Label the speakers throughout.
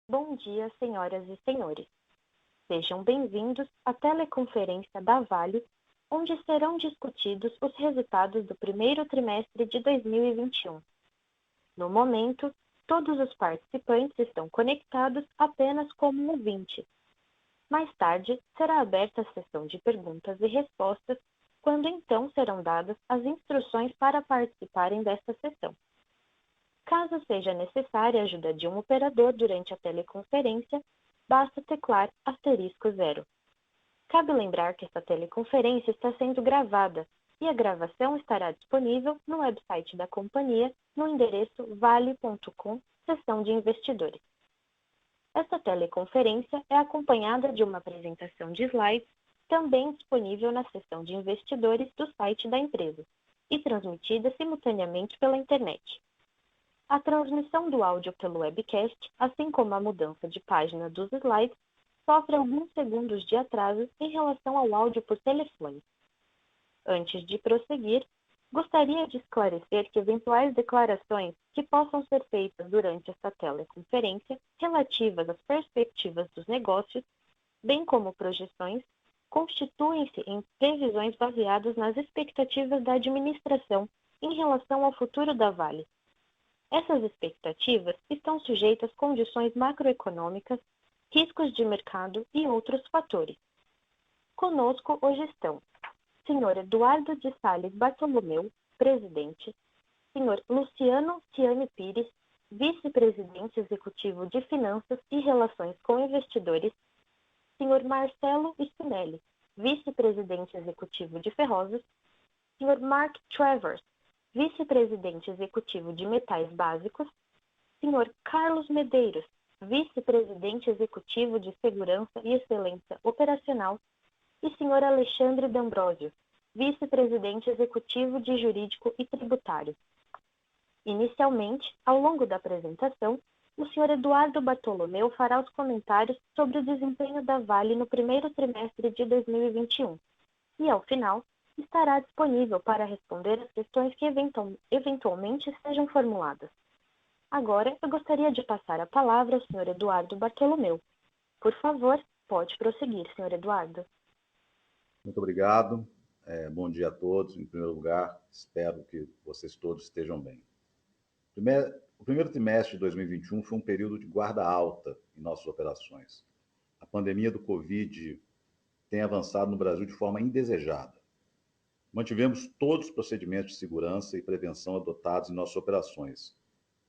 Speaker 1: Bom dia, senhoras e senhores. Sejam bem-vindos à teleconferência da Vale, onde serão discutidos os resultados do primeiro trimestre de 2021. No momento, todos os participantes estão conectados apenas como ouvintes. Mais tarde, será aberta a sessão de perguntas e respostas, quando então serão dadas as instruções para participarem desta sessão. Caso seja necessária a ajuda de um operador durante a teleconferência, basta teclar *0. Cabe lembrar que esta teleconferência está sendo gravada e a gravação estará disponível no website da companhia no endereço vale.com, seção de investidores. Esta teleconferência é acompanhada de uma apresentação de slides, também disponível na seção de investidores do site da empresa, e transmitida simultaneamente pela internet. A transmissão do áudio pelo webcast, assim como a mudança de página dos slides, sofre alguns segundos de atraso em relação ao áudio por telefone. Antes de prosseguir, gostaria de esclarecer que eventuais declarações que possam ser feitas durante esta teleconferência relativas às perspectivas dos negócios, bem como projeções, constituem-se em previsões baseadas nas expectativas da administração em relação ao futuro da Vale. Essas expectativas estão sujeitas a condições macroeconômicas, riscos de mercado e outros fatores. Conosco hoje estão Sr. Eduardo de Sales Bartolomeu, presidente, Sr. Luciano Ciani Pires, vice-presidente executivo de Finanças e Relações com Investidores, Sr. Marcelo Spinelli, vice-presidente executivo de Ferrosas, Sr. Mark Travers, vice-presidente executivo de Metais Básicos, Sr. Carlos Medeiros, vice-presidente executivo de Segurança e Excelência Operacional, e Sr. Alexandre D'Ambrosio, vice-presidente executivo de Jurídico e Tributário. Inicialmente, ao longo da apresentação, o Sr. Eduardo Bartolomeu fará os comentários sobre o desempenho da Vale no primeiro trimestre de 2021 e, ao final, estará disponível para responder as questões que eventualmente sejam formuladas. Agora, eu gostaria de passar a palavra ao Sr. Eduardo Bartolomeu. Por favor, pode prosseguir, Sr. Eduardo.
Speaker 2: Muito obrigado. Bom dia a todos. Em primeiro lugar, espero que vocês todos estejam bem. O primeiro trimestre de 2021 foi um período de guarda alta em nossas operações. A pandemia do Covid tem avançado no Brasil de forma indesejada. Mantivemos todos os procedimentos de segurança e prevenção adotados em nossas operações.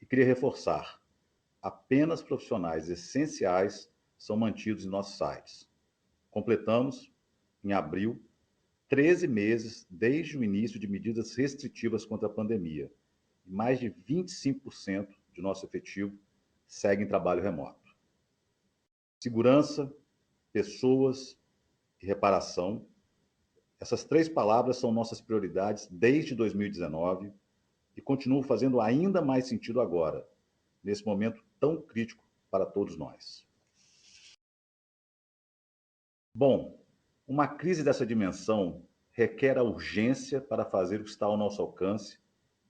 Speaker 2: E queria reforçar, apenas profissionais essenciais são mantidos em nossos sites. Completamos, em abril, 13 meses desde o início de medidas restritivas contra a pandemia. E mais de 25% de nosso efetivo segue em trabalho remoto. Segurança, pessoas e reparação. Essas três palavras são nossas prioridades desde 2019 e continuam fazendo ainda mais sentido agora, nesse momento tão crítico para todos nós. Bom, uma crise dessa dimensão requer a urgência para fazer o que está ao nosso alcance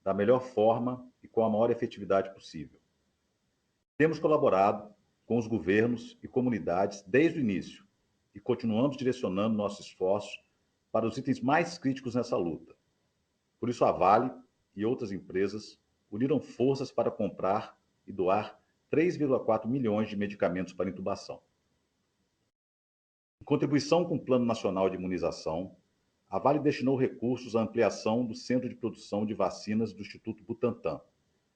Speaker 2: da melhor forma e com a maior efetividade possível. Temos colaborado com os governos e comunidades desde o início e continuamos direcionando nossos esforços para os itens mais críticos nessa luta. Por isso, a Vale e outras empresas uniram forças para comprar e doar 3,4 milhões de medicamentos para intubação. Em contribuição com o Plano Nacional de Imunização, a Vale destinou recursos à ampliação do Centro de Produção de Vacinas do Instituto Butantan,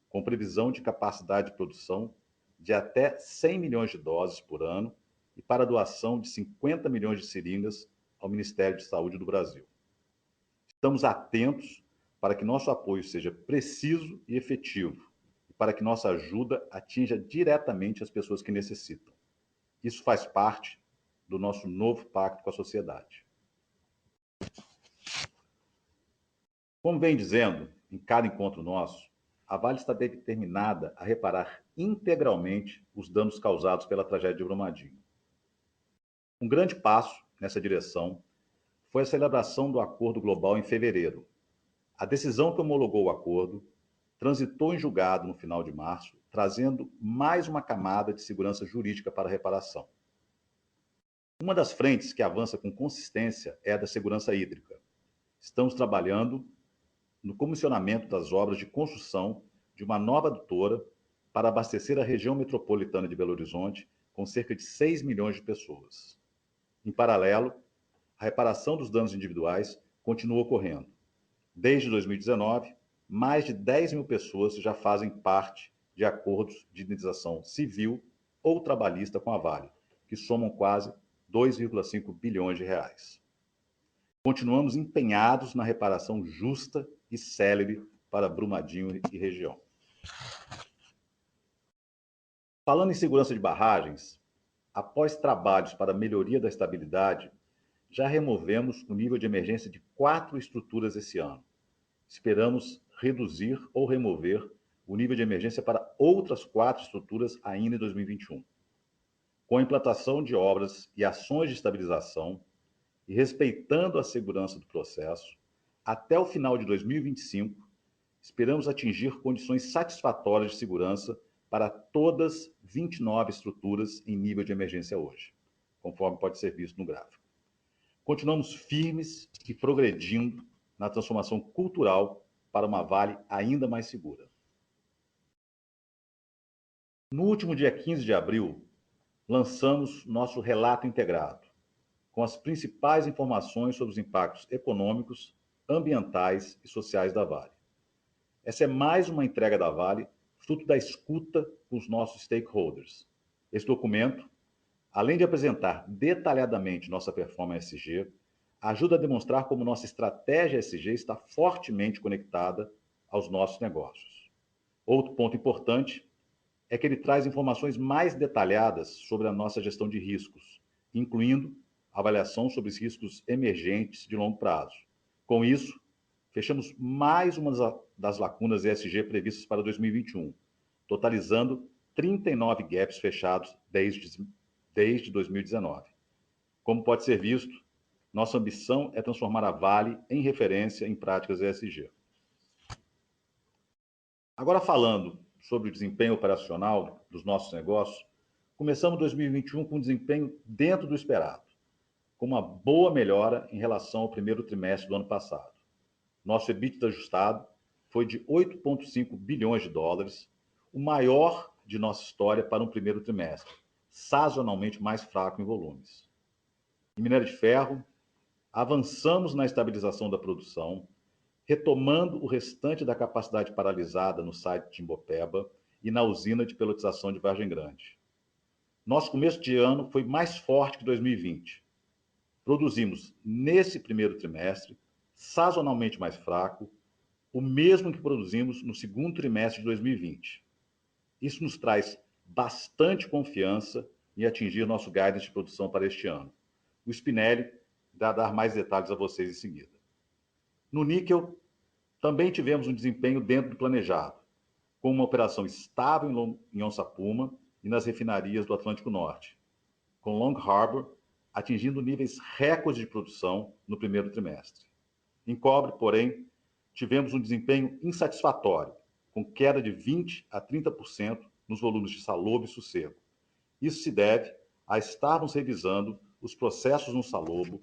Speaker 2: com previsão de capacidade de produção de até 100 milhões de doses por ano e para a doação de 50 milhões de seringas ao Ministério de Saúde do Brasil. Estamos atentos para que nosso apoio seja preciso e efetivo e para que nossa ajuda atinja diretamente as pessoas que necessitam. Isso faz parte do nosso novo pacto com a sociedade. Como vem dizendo em cada encontro nosso, a Vale está determinada a reparar integralmente os danos causados pela tragédia de Brumadinho. Um grande passo nessa direção foi a celebração do Acordo Global em fevereiro. A decisão que homologou o acordo transitou em julgado no final de março trazendo mais uma camada de segurança jurídica para a reparação. Uma das frentes que avança com consistência é a da segurança hídrica. Estamos trabalhando no comissionamento das obras de construção de uma nova adutora para abastecer a região metropolitana de Belo Horizonte com cerca de 6 milhões de pessoas. Em paralelo, a reparação dos danos individuais continua ocorrendo. Desde 2019, mais de 10 mil pessoas já fazem parte de acordos de indenização civil ou trabalhista com a Vale, que somam quase 2,5 bilhões de reais. Continuamos empenhados na reparação justa e célere para Brumadinho e região. Falando em segurança de barragens, após trabalhos para melhoria da estabilidade, já removemos o nível de emergência de 4 estruturas esse ano. Esperamos reduzir ou remover o nível de emergência para outras 4 estruturas ainda em 2021. Com a implantação de obras e ações de estabilização e respeitando a segurança do processo, até o final de 2025, esperamos atingir condições satisfatórias de segurança para todas 29 estruturas em nível de emergência hoje, conforme pode ser visto no gráfico. Continuamos firmes e progredindo na transformação cultural para uma Vale ainda mais segura. No último dia 15 de abril, lançamos nosso relato integrado, com as principais informações sobre os impactos econômicos, ambientais e sociais da Vale. Essa é mais uma entrega da Vale, fruto da escuta com os nossos stakeholders. Esse documento, além de apresentar detalhadamente nossa performance ESG, ajuda a demonstrar como nossa estratégia ESG está fortemente conectada aos nossos negócios. Outro ponto importante é que ele traz informações mais detalhadas sobre a nossa gestão de riscos, incluindo avaliação sobre os riscos emergentes de longo prazo. Com isso, fechamos mais uma das lacunas ESG previstas para 2021, totalizando 39 gaps fechados desde 2019. Como pode ser visto, nossa ambição é transformar a Vale em referência em práticas ESG. Agora falando sobre o desempenho operacional dos nossos negócios, começamos 2021 com um desempenho dentro do esperado, com uma boa melhora em relação ao primeiro trimestre do ano passado. Nosso EBITDA ajustado foi de 8,5 bilhões de dólares, o maior de nossa história para um primeiro trimestre, sazonalmente mais fraco em volumes. Em minério de ferro, avançamos na estabilização da produção, retomando o restante da capacidade paralisada no site de Timbopeba e na usina de peletização de Vargem Grande. Nosso começo de ano foi mais forte que 2020. Produzimos, nesse primeiro trimestre, sazonalmente mais fraco, o mesmo que produzimos no segundo trimestre de 2020. Isso nos traz bastante confiança em atingir nosso guidance de produção para este ano. O Spinelli vai dar mais detalhes a vocês em seguida. No níquel, também tivemos um desempenho dentro do planejado, com uma operação estável em Onça Puma e nas refinarias do Atlântico Norte, com Long Harbor atingindo níveis recordes de produção no primeiro trimestre. Em cobre, porém, tivemos um desempenho insatisfatório, com queda de 20% a 30% nos volumes de Salobo e Sossego. Isso se deve a estarmos revisando os processos no Salobo,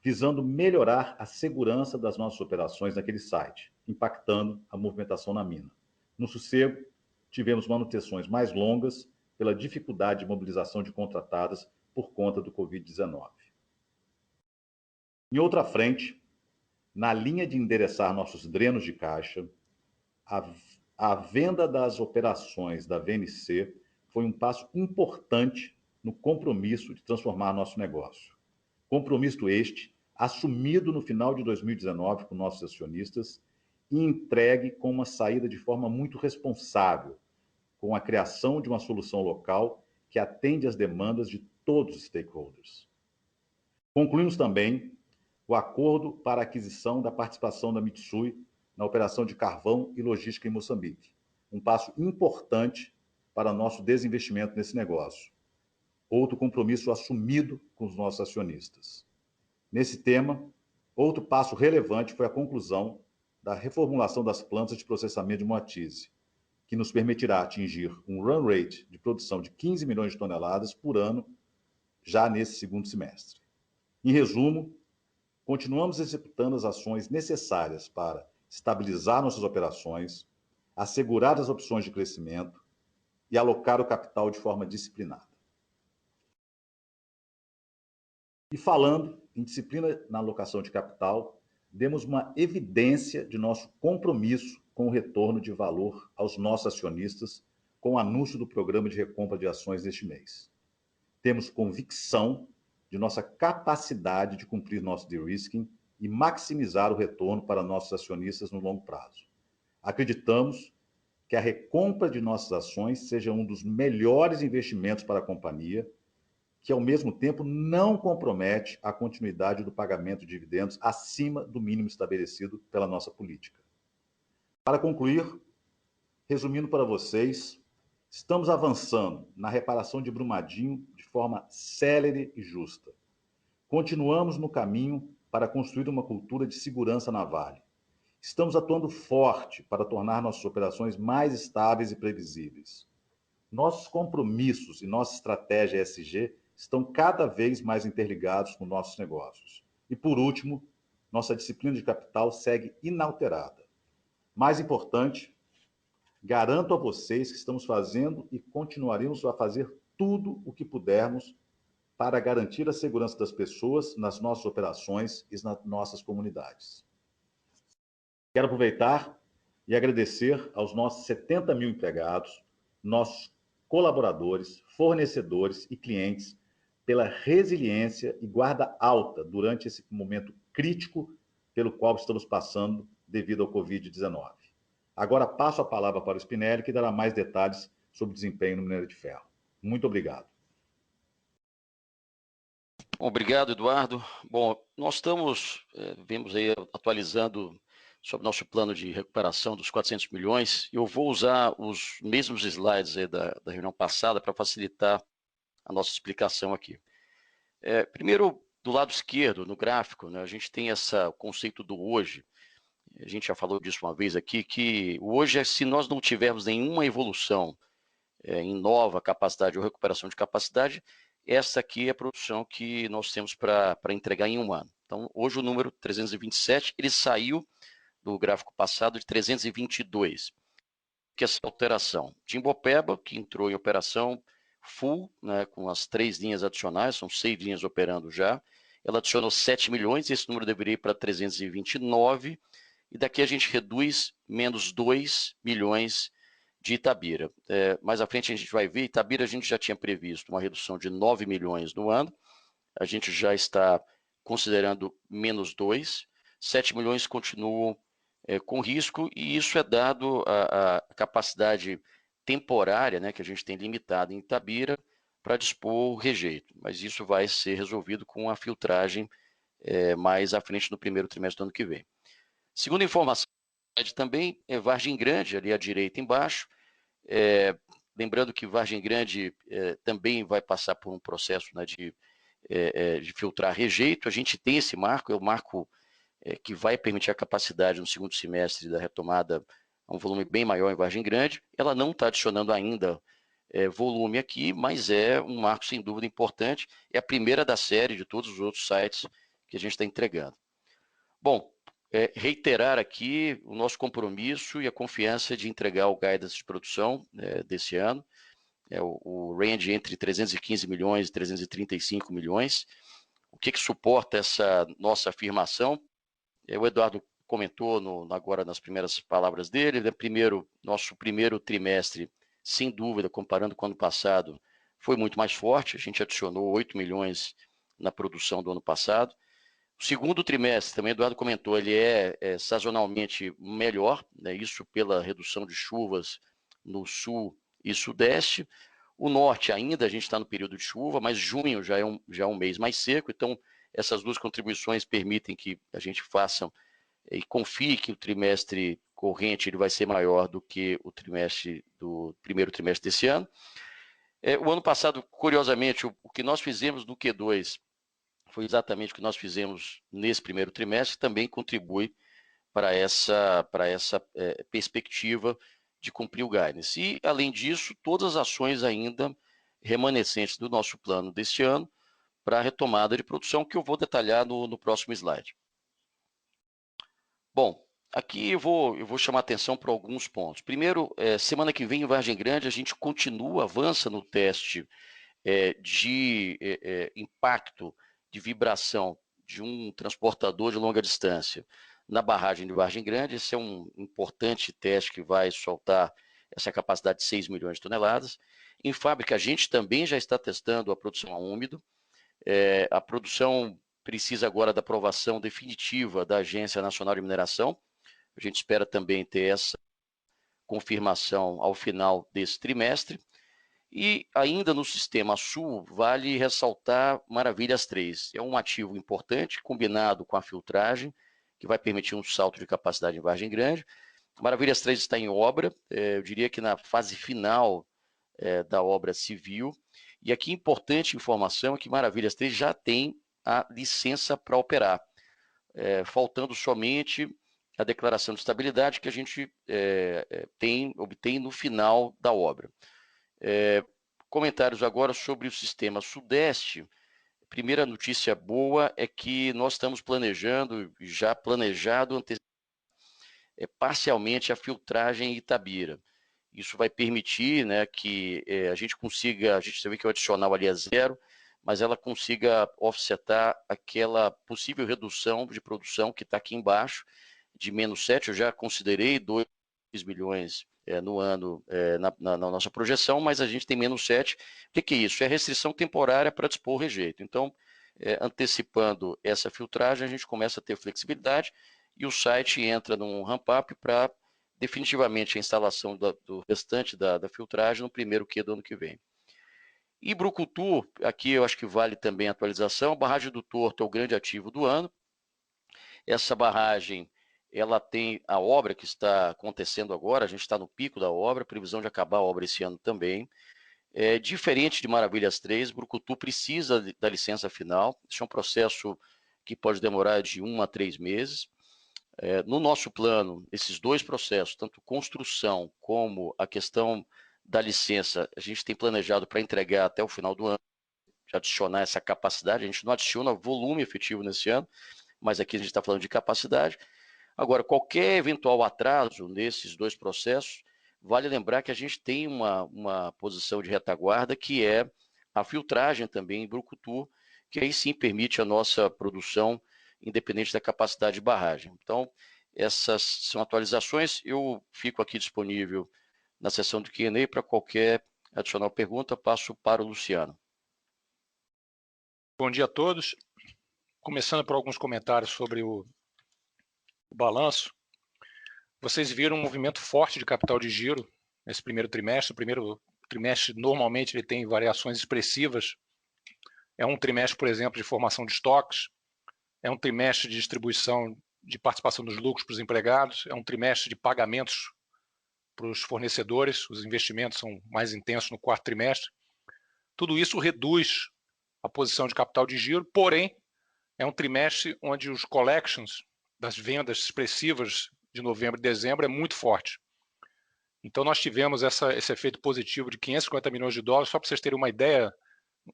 Speaker 2: visando melhorar a segurança das nossas operações naquele site, impactando a movimentação na mina. No Sossego, tivemos manutenções mais longas pela dificuldade de mobilização de contratadas por conta do Covid-19. Em outra frente, na linha de endereçar nossos drenos de caixa, a venda das operações da VNC foi um passo importante no compromisso de transformar nosso negócio. Compromisso este assumido no final de 2019 por nossos acionistas e entregue com uma saída de forma muito responsável, com a criação de uma solução local que atende às demandas de todos os stakeholders. Concluímos também o acordo para a aquisição da participação da Mitsui na operação de carvão e logística em Moçambique, um passo importante para nosso desinvestimento nesse negócio. Outro compromisso assumido com os nossos acionistas. Nesse tema, outro passo relevante foi a conclusão da reformulação das plantas de processamento de Moatize, que nos permitirá atingir um run rate de produção de 15 milhões de toneladas por ano já nesse segundo semestre. Em resumo, continuamos executando as ações necessárias para estabilizar nossas operações, assegurar as opções de crescimento e alocar o capital de forma disciplinada. E falando em disciplina na alocação de capital, demos uma evidência de nosso compromisso com o retorno de valor aos nossos acionistas com o anúncio do programa de recompra de ações deste mês. Temos convicção de nossa capacidade de cumprir nosso de-risking e maximizar o retorno para nossos acionistas no longo prazo. Acreditamos que a recompra de nossas ações seja um dos melhores investimentos para a companhia, que ao mesmo tempo não compromete a continuidade do pagamento de dividendos acima do mínimo estabelecido pela nossa política. Para concluir, resumindo para vocês, estamos avançando na reparação de Brumadinho de forma célere e justa. Continuamos no caminho para construir uma cultura de segurança na Vale. Estamos atuando forte para tornar nossas operações mais estáveis e previsíveis. Nossos compromissos e nossa estratégia ESG estão cada vez mais interligados com nossos negócios. E, por último, nossa disciplina de capital segue inalterada. Mais importante, garanto a vocês que estamos fazendo e continuaremos a fazer tudo o que pudermos para garantir a segurança das pessoas nas nossas operações e nas nossas comunidades. Quero aproveitar e agradecer aos nossos 70 mil empregados, nossos colaboradores, fornecedores e clientes pela resiliência e guarda alta durante esse momento crítico pelo qual estamos passando devido ao Covid-19. Agora passo a palavra para o Spinelli, que dará mais detalhes sobre o desempenho no minério de ferro. Muito obrigado.
Speaker 3: Obrigado, Eduardo. Bom, nós vemos aí atualizando sobre nosso plano de recuperação dos 400 milhões. Eu vou usar os mesmos slides aí da reunião passada para facilitar a nossa explicação aqui. Primeiro, do lado esquerdo, no gráfico, né, a gente tem esse conceito do hoje. A gente já falou disso uma vez aqui, que o hoje é se nós não tivermos nenhuma evolução em nova capacidade ou recuperação de capacidade, essa aqui é a produção que nós temos para entregar em um ano. Então, hoje o número 327, ele saiu do gráfico passado de 322. Que é essa alteração? Timbopeba, que entrou em operação full, né, com as 3 linhas adicionais, são 6 linhas operando já, ela adicionou 7 milhões, esse número deveria ir para 329, e daqui a gente reduz menos 2 milhões de Itabira. Mais à frente a gente vai ver, Itabira a gente já tinha previsto uma redução de 9 milhões no ano, a gente já está considerando menos 2, 7 milhões continuam com risco, e isso é dado a capacidade temporária, né, que a gente tem limitada em Itabira para dispor o rejeito, mas isso vai ser resolvido com a filtragem mais à frente no primeiro trimestre do ano que vem. Segunda informação, também é Vargem Grande, ali à direita embaixo, lembrando que Vargem Grande também vai passar por um processo, né, de filtrar rejeito. A gente tem esse marco, é o marco que vai permitir a capacidade no segundo semestre da retomada a um volume bem maior em Vargem Grande. Ela não está adicionando ainda volume aqui, mas é um marco sem dúvida importante. É a primeira da série de todos os outros sites que a gente está entregando. Bom, reiterar aqui o nosso compromisso e a confiança de entregar o guidance de produção desse ano, o range entre 315 milhões e 335 milhões. O que suporta essa nossa afirmação? O Eduardo comentou agora nas primeiras palavras dele, né? Nosso primeiro trimestre, sem dúvida, comparando com o ano passado, foi muito mais forte, a gente adicionou 8 milhões na produção do ano passado. O segundo trimestre, também o Eduardo comentou, ele é sazonalmente melhor, né? Isso pela redução de chuvas no sul e sudeste. O norte ainda, a gente está no período de chuva, mas junho já é um mês mais seco, então essas duas contribuições permitem que a gente faça e confie que o trimestre corrente ele vai ser maior do que o primeiro trimestre desse ano. O ano passado, curiosamente, o que nós fizemos no Q2 foi exatamente o que nós fizemos nesse primeiro trimestre, que também contribui para essa perspectiva de cumprir o guidance. E, além disso, todas as ações ainda remanescentes do nosso plano deste ano para a retomada de produção, que eu vou detalhar no próximo slide. Bom, aqui eu vou chamar atenção para alguns pontos. Primeiro, semana que vem em Vargem Grande, a gente avança no teste de impacto de vibração de um transportador de longa distância na barragem de Vargem Grande. Esse é um importante teste que vai soltar essa capacidade de 6 milhões de toneladas. Em fábrica, a gente também já está testando a produção a úmido. A produção precisa agora da aprovação definitiva da Agência Nacional de Mineração. A gente espera também ter essa confirmação ao final desse trimestre. E ainda no Sistema Sul, vale ressaltar Maravilhas 3. É um ativo importante, combinado com a filtragem, que vai permitir um salto de capacidade em Vargem Grande. Maravilhas 3 está em obra, eu diria que na fase final da obra civil. E aqui importante informação é que Maravilhas 3 já tem a licença para operar, faltando somente a declaração de estabilidade que a gente obtém no final da obra. Comentários agora sobre o Sistema Sudeste. Primeira notícia boa é que nós estamos planejado parcialmente a filtragem em Itabira. Isso vai permitir, né, que a gente vê que o adicional ali é 0, mas ela consiga offsetar aquela possível redução de produção que está aqui embaixo, de -7, eu já considerei 2 milhões no ano na nossa projeção, mas a gente tem -7. O que é isso? É restrição temporária para dispor o rejeito. Então, antecipando essa filtragem, a gente começa a ter flexibilidade e o site entra num ramp-up para definitivamente a instalação do restante da filtragem no primeiro Q do ano que vem. E Brucutu, aqui eu acho que vale também a atualização. A barragem do Torto é o grande ativo do ano. Essa barragem, ela tem a obra que está acontecendo agora, a gente está no pico da obra, previsão de acabar a obra esse ano também. Diferente de Maravilhas 3, Brucutu precisa da licença final. Isso é um processo que pode demorar de 1 a 3 meses. No nosso plano, esses dois processos, tanto construção como a questão da licença, a gente tem planejado para entregar até o final do ano, adicionar essa capacidade. A gente não adiciona volume efetivo nesse ano, mas aqui a gente está falando de capacidade. Agora, qualquer eventual atraso nesses dois processos, vale lembrar que a gente tem uma posição de retaguarda, que é a filtragem também em Brucutu, que aí sim permite a nossa produção independente da capacidade de barragem. Então, essas são atualizações. Eu fico aqui disponível na sessão do Q&A para qualquer adicional pergunta. Passo para o Luciano.
Speaker 4: Bom dia a todos. Começando por alguns comentários sobre o balanço. Vocês viram um movimento forte de capital de giro nesse primeiro trimestre. O primeiro trimestre, normalmente, ele tem variações expressivas. É um trimestre, por exemplo, de formação de estoques. É um trimestre de distribuição de participação dos lucros para os empregados. É um trimestre de pagamentos para os fornecedores. Os investimentos são mais intensos no quarto trimestre. Tudo isso reduz a posição de capital de giro, porém, é um trimestre onde os collections das vendas expressivas de novembro e dezembro é muito forte. Então, nós tivemos esse efeito positivo de 550 milhões de dólares. Só para vocês terem uma ideia,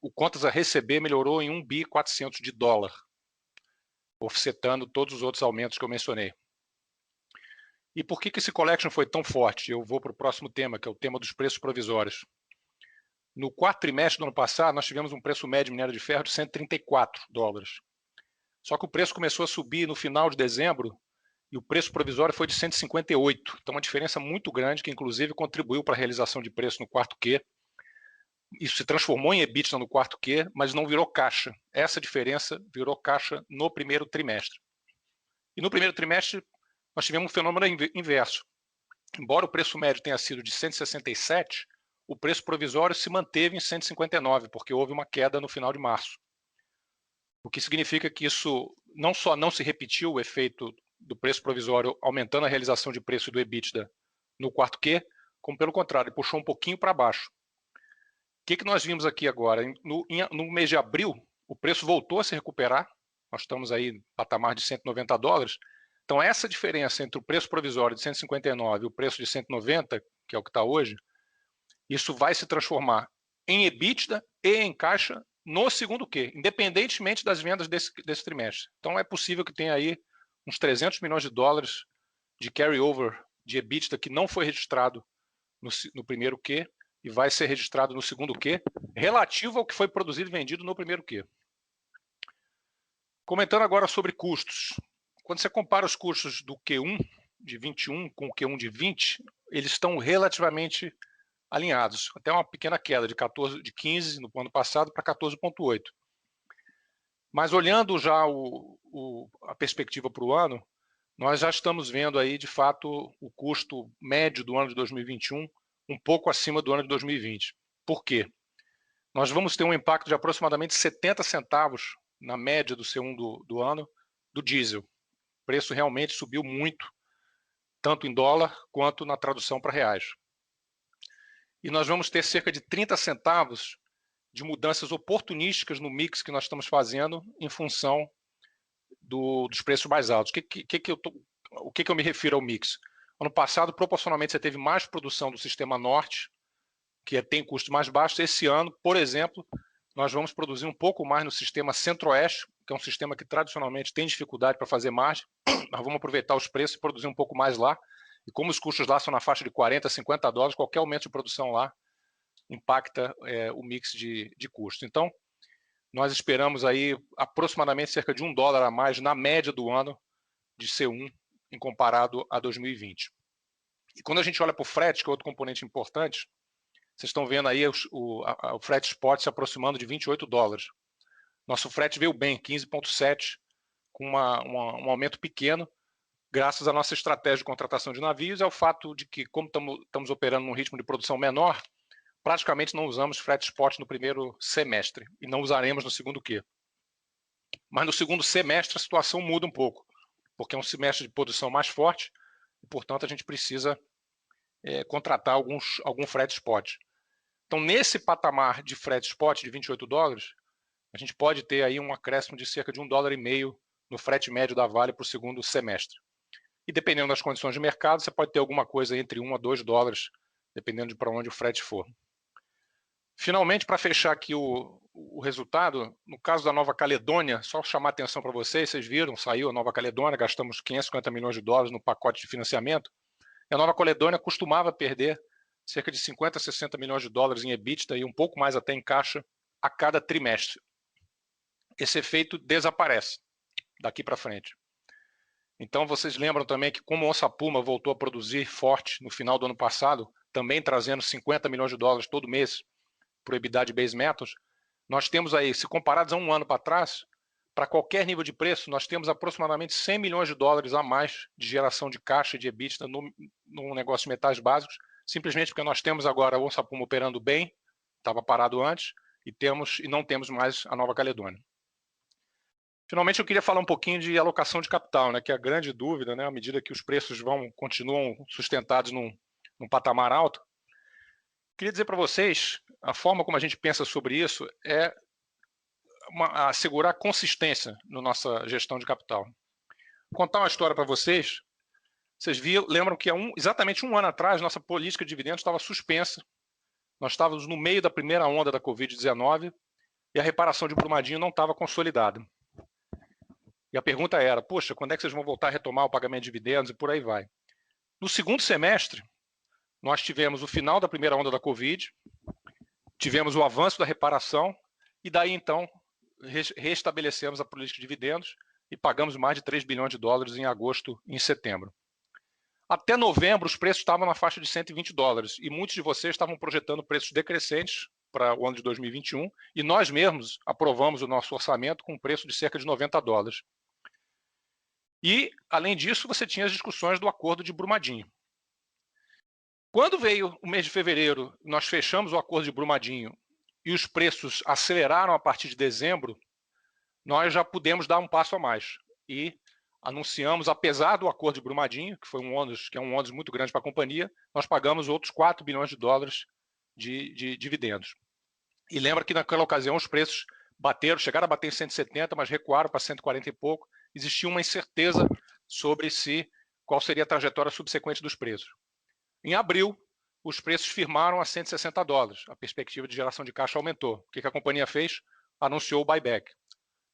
Speaker 4: o contas a receber melhorou em 1.400 bi de dólar, offsetando todos os outros aumentos que eu mencionei. E por que esse collection foi tão forte? Eu vou para o próximo tema, que é o tema dos preços provisórios. No quarto trimestre do ano passado, nós tivemos um preço médio de minério de ferro de 134 dólares. Só que o preço começou a subir no final de dezembro e o preço provisório foi de 158. Então, uma diferença muito grande que, inclusive, contribuiu para a realização de preço no quarto Q. Isso se transformou em EBITDA no quarto Q, mas não virou caixa. Essa diferença virou caixa no primeiro trimestre. E no primeiro trimestre, nós tivemos um fenômeno inverso. Embora o preço médio tenha sido de 167, o preço provisório se manteve em 159, porque houve uma queda no final de março. O que significa que isso não só não se repetiu o efeito do preço provisório aumentando a realização de preço do EBITDA no quarto Q, como pelo contrário, puxou um pouquinho para baixo. O que nós vimos aqui agora? No mês de abril, o preço voltou a se recuperar. Nós estamos aí em patamar de 190 dólares. Então, essa diferença entre o preço provisório de 159 e o preço de 190, que é o que está hoje, isso vai se transformar em EBITDA e em caixa no segundo Q, independentemente das vendas desse trimestre. Então é possível que tenha aí uns 300 milhões de dólares de carry-over de EBITDA que não foi registrado no primeiro Q e vai ser registrado no segundo Q, relativo ao que foi produzido e vendido no primeiro Q. Comentando agora sobre custos. Quando você compara os custos do Q1 de 21 com o Q1 de 20, eles estão relativamente alinhados. Até uma pequena queda de 15 no ano passado para 14,8. Mas olhando já a perspectiva para o ano, nós já estamos vendo aí, de fato, o custo médio do ano de 2021 um pouco acima do ano de 2020. Por quê? Nós vamos ter um impacto de aproximadamente 70 centavos na média do C1 do ano do diesel. O preço realmente subiu muito, tanto em dólar quanto na tradução para reais. E nós vamos ter cerca de 30 centavos de mudanças oportunísticas no mix que nós estamos fazendo em função dos preços mais altos. O que eu me refiro ao mix? Ano passado, proporcionalmente, você teve mais produção do Sistema Norte, que tem custos mais baixos. Esse ano, por exemplo, nós vamos produzir um pouco mais no Sistema Centro-Oeste, que é um sistema que tradicionalmente tem dificuldade para fazer margem. Nós vamos aproveitar os preços e produzir um pouco mais lá. E como os custos lá são na faixa de 40, 50 dólares, qualquer aumento de produção lá impacta o mix de custo. Então, nós esperamos aí aproximadamente cerca de $1 a mais na média do ano de C1 em comparado a 2020. E quando a gente olha para o frete, que é outro componente importante, vocês estão vendo aí o frete spot se aproximando de 28 dólares. Nosso frete veio bem, 15,7, com um aumento pequeno, graças à nossa estratégia de contratação de navios e ao fato de que, como estamos operando num ritmo de produção menor, praticamente não usamos frete spot no primeiro semestre e não usaremos no segundo Q. Mas no segundo semestre a situação muda um pouco, porque é um semestre de produção mais forte e, portanto, a gente precisa contratar algum frete spot. Então, nesse patamar de frete spot de 28 dólares, a gente pode ter aí um acréscimo de cerca de $1,50 no frete médio da Vale para o segundo semestre. E dependendo das condições de mercado, você pode ter alguma coisa entre $1 a $2, dependendo de para onde o frete for. Finalmente, para fechar aqui o resultado, no caso da Nova Caledônia, só chamar a atenção para vocês viram, saiu a Nova Caledônia, gastamos 550 milhões de dólares no pacote de financiamento, e a Nova Caledônia costumava perder cerca de 50 a 60 milhões de dólares em EBITDA e um pouco mais até em caixa a cada trimestre. Esse efeito desaparece daqui para frente. Então vocês lembram também que como Onça Puma voltou a produzir forte no final do ano passado, também trazendo 50 milhões de dólares todo mês para o EBITDA de Base Metals, nós temos aí, se comparados a um ano para trás, para qualquer nível de preço, nós temos aproximadamente 100 milhões de dólares a mais de geração de caixa de EBITDA no negócio de metais básicos, simplesmente porque nós temos agora a Onça Puma operando bem, estava parado antes, e não temos mais a Nova Caledônia. Finalmente, eu queria falar um pouquinho de alocação de capital, né, que é a grande dúvida, né, à medida que os preços continuam sustentados num patamar alto. Queria dizer para vocês, a forma como a gente pensa sobre isso é assegurar consistência na nossa gestão de capital. Vou contar uma história para vocês. Vocês lembram que exatamente um ano atrás, nossa política de dividendos estava suspensa. Nós estávamos no meio da primeira onda da Covid-19 e a reparação de Brumadinho não estava consolidada. E a pergunta era, poxa, quando é que vocês vão voltar a retomar o pagamento de dividendos e por aí vai? No segundo semestre, nós tivemos o final da primeira onda da Covid, tivemos o avanço da reparação e daí então restabelecemos a política de dividendos e pagamos mais de 3 bilhões de dólares em agosto e em setembro. Até novembro, os preços estavam na faixa de 120 dólares e muitos de vocês estavam projetando preços decrescentes para o ano de 2021 e nós mesmos aprovamos o nosso orçamento com um preço de cerca de 90 dólares. E, além disso, você tinha as discussões do acordo de Brumadinho. Quando veio o mês de fevereiro, nós fechamos o acordo de Brumadinho e os preços aceleraram a partir de dezembro, nós já pudemos dar um passo a mais. E anunciamos, apesar do acordo de Brumadinho, que é um ônus muito grande para a companhia, nós pagamos outros 4 bilhões de dólares de dividendos. E lembra que naquela ocasião os preços chegaram a bater em 170, mas recuaram para 140 e pouco. Existia uma incerteza sobre qual seria a trajetória subsequente dos preços. Em abril, os preços firmaram a $160. A perspectiva de geração de caixa aumentou. O que a companhia fez? Anunciou o buyback.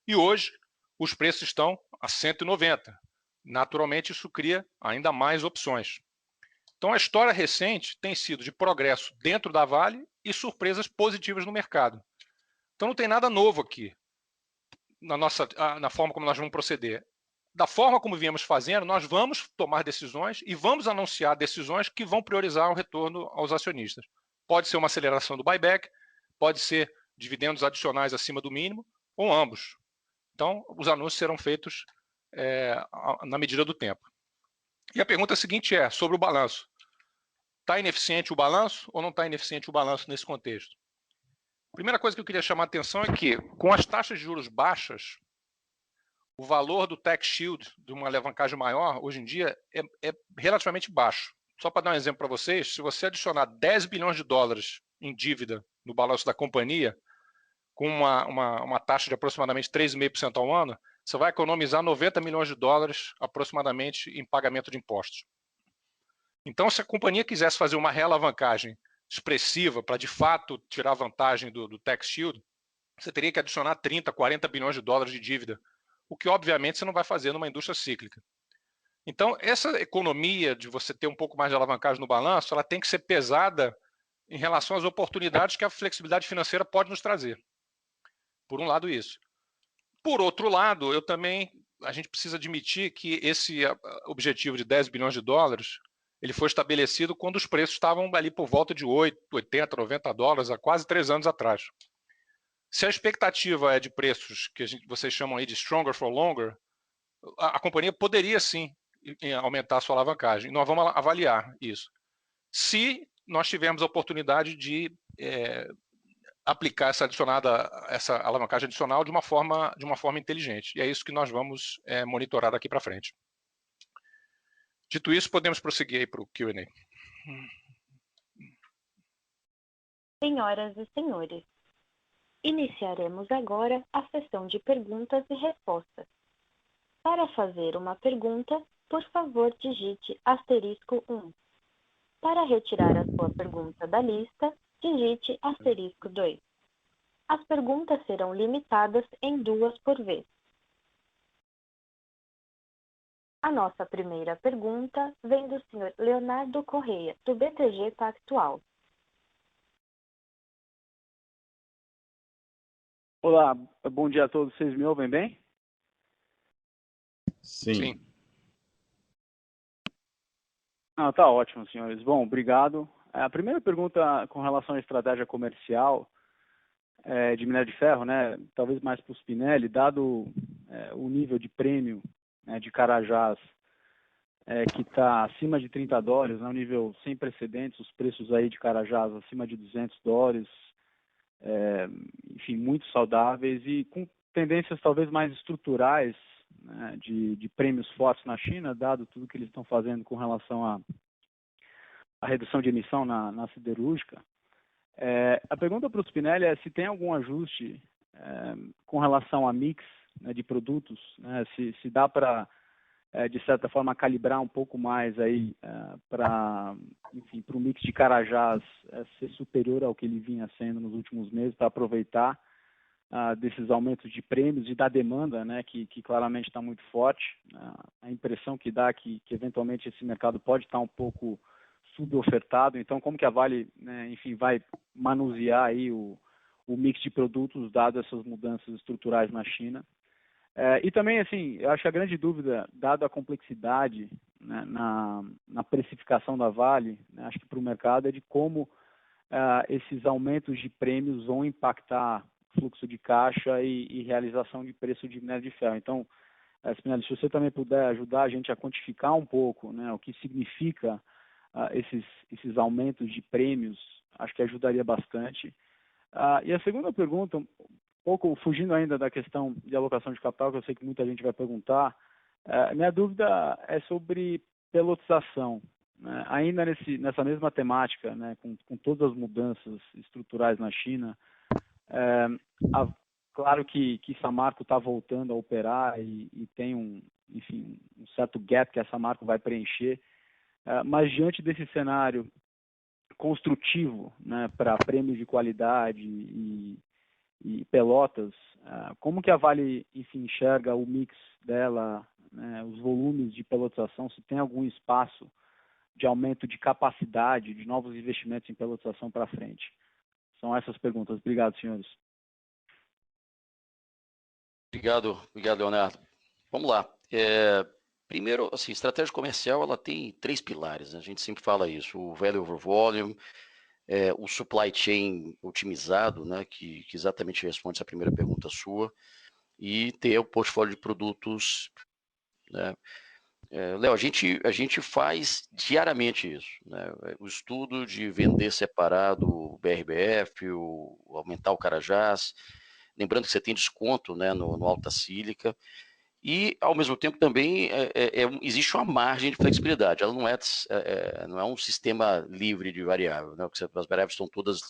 Speaker 4: E hoje, os preços estão a 190. Naturalmente, isso cria ainda mais opções. Então, a história recente tem sido de progresso dentro da Vale e surpresas positivas no mercado. Então, não tem nada novo aqui na forma como nós vamos proceder. Da forma como viemos fazendo, nós vamos tomar decisões e vamos anunciar decisões que vão priorizar o retorno aos acionistas. Pode ser uma aceleração do buyback, pode ser dividendos adicionais acima do mínimo, ou ambos. Então, os anúncios serão feitos na medida do tempo. E a pergunta seguinte é sobre o balanço. Está ineficiente o balanço ou não está ineficiente o balanço nesse contexto? A primeira coisa que eu queria chamar a atenção é que, com as taxas de juros baixas, o valor do tax shield de uma alavancagem maior, hoje em dia, é relativamente baixo. Só para dar um exemplo para vocês, se você adicionar 10 bilhões de dólares em dívida no balanço da companhia, com uma taxa de aproximadamente 3,5% ao ano, você vai economizar 90 milhões de dólares aproximadamente em pagamento de impostos. Então, se a companhia quisesse fazer uma realavancagem expressiva para, de fato, tirar vantagem do tax shield, você teria que adicionar 30, 40 bilhões de dólares de dívida, o que, obviamente, você não vai fazer numa indústria cíclica. Então, essa economia de você ter um pouco mais de alavancagem no balanço, ela tem que ser pesada em relação às oportunidades que a flexibilidade financeira pode nos trazer. Por um lado, isso. Por outro lado, a gente precisa admitir que esse objetivo de 10 bilhões de dólares, ele foi estabelecido quando os preços estavam ali por volta de 80, 90 dólares, há quase 3 anos atrás. Se a expectativa é de preços que vocês chamam aí de stronger for longer, a companhia poderia sim aumentar a sua alavancagem. Nós vamos avaliar isso. Se nós tivermos a oportunidade de aplicar essa alavancagem adicional de uma forma inteligente. E é isso que nós vamos monitorar daqui para frente. Dito isso, podemos prosseguir aí para o Q&A.
Speaker 1: Senhoras e senhores, iniciaremos agora a sessão de perguntas e respostas. Para fazer uma pergunta, por favor, digite *1. Para retirar a sua pergunta da lista, digite *2. As perguntas serão limitadas em 2 por vez. A nossa primeira pergunta vem do Sr. Leonardo Correia, do BTG Pactual.
Speaker 5: Olá, bom dia a todos. Vocês me ouvem bem?
Speaker 2: Sim.
Speaker 5: Tá ótimo, senhores. Bom, obrigado. A primeira pergunta com relação à estratégia comercial de minério de ferro, né, talvez mais para o Spinelli, dado o nível de prêmio de Carajás que está acima de $30, um nível sem precedentes, os preços aí de Carajás acima de $200, enfim, muito saudáveis e com tendências talvez mais estruturais, né, de prêmios fortes na China, dado tudo que eles estão fazendo com relação à redução de emissão na siderúrgica. A pergunta para o Spinelli é se tem algum ajuste com relação a mix, né, de produtos, né, se dá para, de certa forma, calibrar um pouco mais aí para o mix de Carajás ser superior ao que ele vinha sendo nos últimos meses, para aproveitar desses aumentos de prêmios e da demanda, né, que claramente está muito forte. A impressão que dá que eventualmente esse mercado pode estar um pouco subofertado. Então, como que a Vale, né, enfim, vai manusear aí o mix de produtos, dado essas mudanças estruturais na China? E também, assim, eu acho que a grande dúvida, dado a complexidade, né, na precificação da Vale, né, acho que para o mercado, é de como esses aumentos de prêmios vão impactar fluxo de caixa e realização de preço de minério de ferro. Então, Spinelli, se você também puder ajudar a gente a quantificar um pouco, né, o que significa esses aumentos de prêmios, acho que ajudaria bastante. E a segunda pergunta, um pouco fugindo ainda da questão de alocação de capital, que eu sei que muita gente vai perguntar, minha dúvida é sobre pelotização. Né? Ainda nessa mesma temática, né, com todas as mudanças estruturais na China, claro que Samarco está voltando a operar e tem um certo gap que a Samarco vai preencher, mas diante desse cenário construtivo, né, para prêmios de qualidade e Pelotas, como que a Vale, enfim, enxerga o mix dela, né, os volumes de pelotização, se tem algum espaço de aumento de capacidade, de novos investimentos em pelotização para frente? São essas perguntas. Obrigado, senhores.
Speaker 3: Obrigado, Leonardo. Vamos lá. Primeiro, assim, estratégia comercial, ela tem 3 pilares, né? A gente sempre fala isso: o value over volume, o supply chain otimizado, né? Que exatamente responde essa primeira pergunta sua, e ter o portfólio de produtos, né? Léo, a gente faz diariamente isso, né? O estudo de vender separado o BRBF, aumentar o Carajás, lembrando que você tem desconto, né, no Alta Sílica, e ao mesmo tempo também existe uma margem de flexibilidade. Ela não é um sistema livre de variável, né? Porque as variáveis estão todas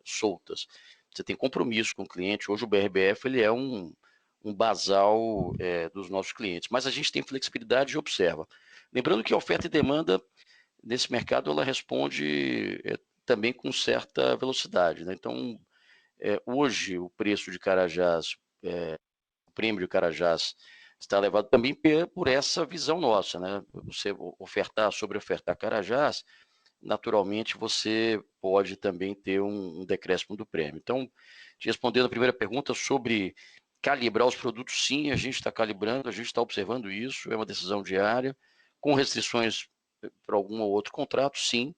Speaker 3: soltas. Você tem compromisso com o cliente. Hoje o BRBF ele é um basal dos nossos clientes, mas a gente tem flexibilidade e observa. Lembrando que a oferta e demanda nesse mercado ela responde também com certa velocidade, né? Então, hoje o preço de Carajás, o prêmio de Carajás está elevado também por essa visão nossa, né? Você sobre-ofertar Carajás, naturalmente você pode também ter um decréscimo do prêmio. Então, te respondendo a primeira pergunta sobre calibrar os produtos, sim, a gente está calibrando, a gente está observando isso, é uma decisão diária, com restrições para algum ou outro contrato, sim,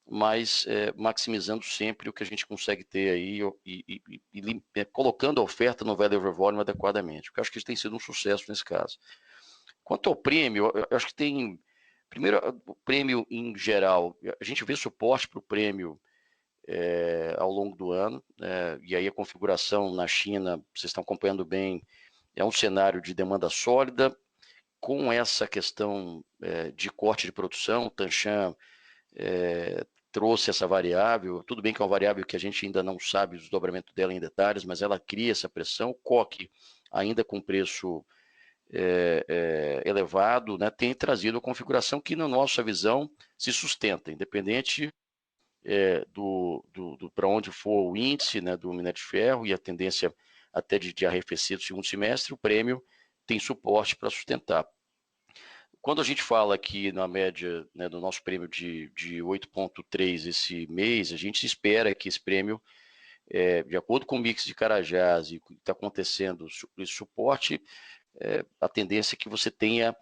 Speaker 3: mas maximizando sempre o que a gente consegue ter aí e colocando a oferta no value over volume adequadamente, porque eu acho que isso tem sido um sucesso nesse caso. Quanto ao prêmio, eu acho que tem, primeiro, o prêmio em geral, a gente vê suporte para o prêmio ao longo do ano, e aí a configuração na China, vocês estão acompanhando bem, é um cenário de demanda sólida, com essa questão de corte de produção. O Tanshan trouxe essa variável, tudo bem que é uma variável que a gente ainda não sabe o desdobramento dela em detalhes, mas ela cria essa pressão. O coque, ainda com preço elevado, né, tem trazido a configuração que, na nossa visão, se sustenta, independente para onde for o índice, né, do minério de ferro e a tendência até de arrefecer do segundo semestre, o prêmio tem suporte para sustentar. Quando a gente fala aqui na média, né, do nosso prêmio de 8,3 esse mês, a gente espera que esse prêmio, de acordo com o mix de Carajás e o que está acontecendo, esse suporte, a tendência é que você tenha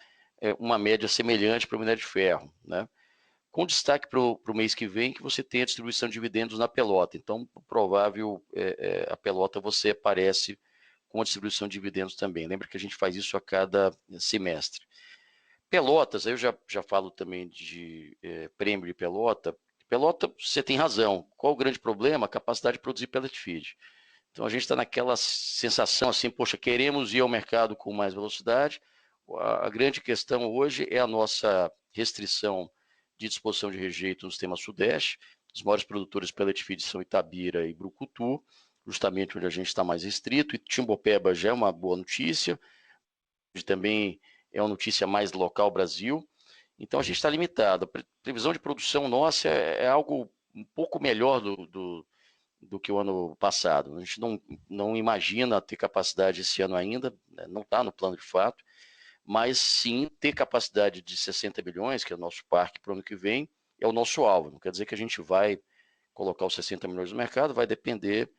Speaker 3: uma média semelhante para o minério de ferro, né? Com destaque para o mês que vem, que você tem a distribuição de dividendos na pelota. Então, provável, a pelota você aparece com a distribuição de dividendos também. Lembra que a gente faz isso a cada semestre. Pelotas, aí eu já falo também de prêmio de pelota. Pelota, você tem razão. Qual o grande problema? A capacidade de produzir pellet feed. Então, a gente está naquela sensação assim, poxa, queremos ir ao mercado com mais velocidade. A grande questão hoje é a nossa restrição de disposição de rejeito no sistema Sudeste. Os maiores produtores de pellet feed são Itabira e Brucutu, justamente onde a gente está mais restrito. E Timbopeba já é uma boa notícia. Também é uma notícia mais local Brasil. Então, a gente está limitado. A previsão de produção nossa é algo um pouco melhor do que o ano passado. A gente não imagina ter capacidade esse ano ainda, né? Não está no plano de fato, mas sim ter capacidade de 60 bilhões, que é o nosso parque para o ano que vem, é o nosso alvo. Não quer dizer que a gente vai colocar os 60 milhões no mercado, vai depender da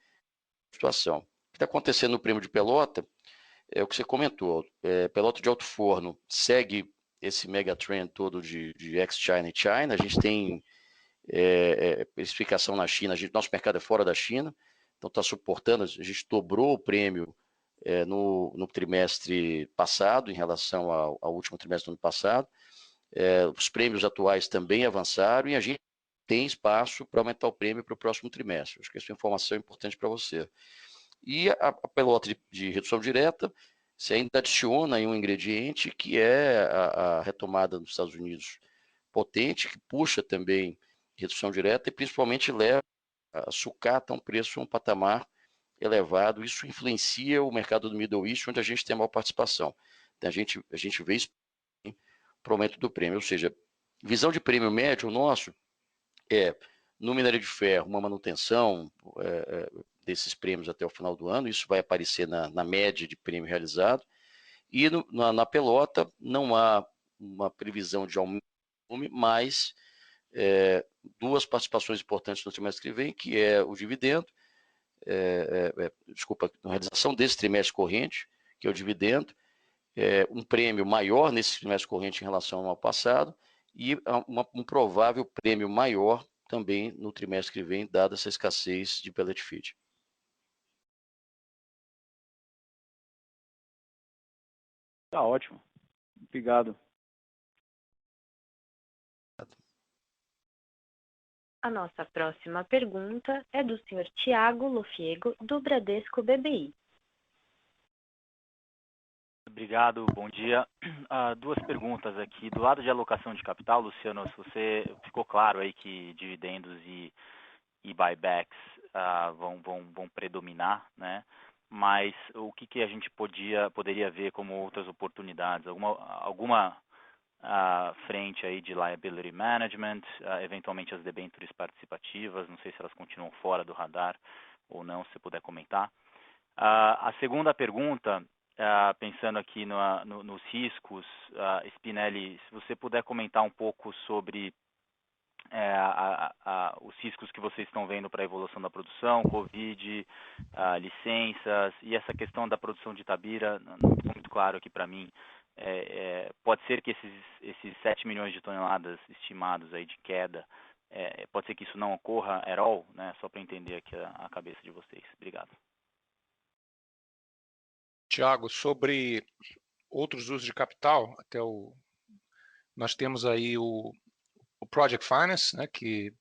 Speaker 3: situação. O que está acontecendo no prêmio de pelota é o que você comentou. Pelota de alto forno segue esse mega trend todo de ex-China e China. A gente tem especificação na China, nosso mercado é fora da China, então está suportando, a gente dobrou o prêmio no trimestre passado, em relação ao último trimestre do ano passado. Os prêmios atuais também avançaram e a gente tem espaço para aumentar o prêmio para o próximo trimestre. Acho que essa informação é importante para você. E a pelota de redução direta, você ainda adiciona aí um ingrediente que é a retomada nos Estados Unidos potente, que puxa também redução direta e principalmente leva a sucata um preço, um patamar elevado. Isso influencia o mercado do Middle East, onde a gente tem maior participação. Então, a gente vê isso para o aumento do prêmio. Ou seja, visão de prêmio médio nosso é No minério de ferro, uma manutenção desses prêmios até o final do ano, isso vai aparecer na média de prêmio realizado. E na pelota não há uma previsão de aumento, mas duas participações importantes no trimestre que vem, que é o dividendo, a realização desse trimestre corrente, que é o dividendo, um prêmio maior nesse trimestre corrente em relação ao ano passado e um provável prêmio maior também no trimestre que vem, dada essa escassez de pellet feed.
Speaker 5: Tá ótimo. Obrigado.
Speaker 1: A nossa próxima pergunta é do senhor Thiago Lofiego, do Bradesco BBI.
Speaker 6: Obrigado, bom dia. Duas perguntas aqui. Do lado de alocação de capital, Luciano, se você ficou claro aí que dividendos e buybacks vão predominar, né? Mas o que a gente poderia ver como outras oportunidades? Alguma frente aí de liability management, eventualmente as debêntures participativas, não sei se elas continuam fora do radar ou não, se você puder comentar. A segunda pergunta, pensando aqui nos riscos, Spinelli, se você puder comentar um pouco sobre os riscos que vocês estão vendo para a evolução da produção, Covid, licenças, e essa questão da produção de Itabira, não ficou muito claro aqui para mim. Pode ser que esses 7 milhões de toneladas estimados aí de queda, pode ser que isso não ocorra at all, né? Só para entender aqui a cabeça de vocês. Obrigado.
Speaker 4: Tiago, sobre outros usos de capital, nós temos aí o Project Finance, né, que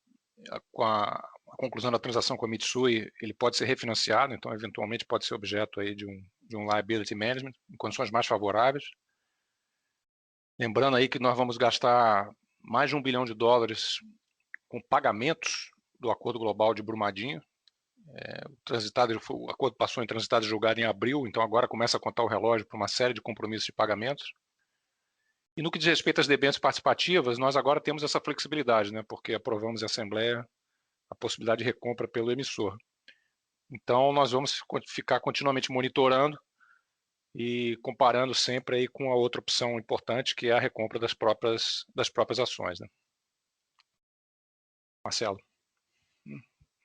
Speaker 4: com a conclusão da transação com a Mitsui, ele pode ser refinanciado, então eventualmente pode ser objeto aí de um liability management em condições mais favoráveis. Lembrando aí que nós vamos gastar mais de $1 bilhão com pagamentos do Acordo Global de Brumadinho. O acordo passou em transitado e julgado em abril, então agora começa a contar o relógio para uma série de compromissos de pagamentos. E no que diz respeito às debêntures participativas, nós agora temos essa flexibilidade, né, porque aprovamos em Assembleia a possibilidade de recompra pelo emissor. Então nós vamos ficar continuamente monitorando e comparando sempre aí com a outra opção importante, que é a recompra das próprias ações, né? Marcelo.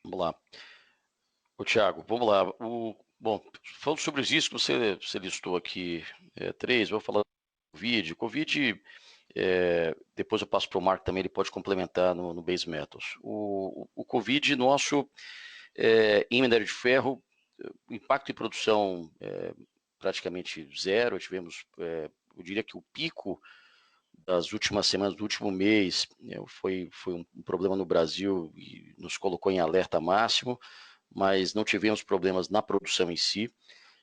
Speaker 3: Vamos lá. Thiago, vamos lá. Bom, falando sobre os riscos, você listou aqui 3, vou falar do Covid. Depois eu passo para o Marco também, ele pode complementar no Base Metals. O Covid nosso, em minério de ferro, o impacto em produção praticamente zero. Tivemos, eu diria que o pico das últimas semanas, do último mês, foi um problema no Brasil e nos colocou em alerta máximo, mas não tivemos problemas na produção em si.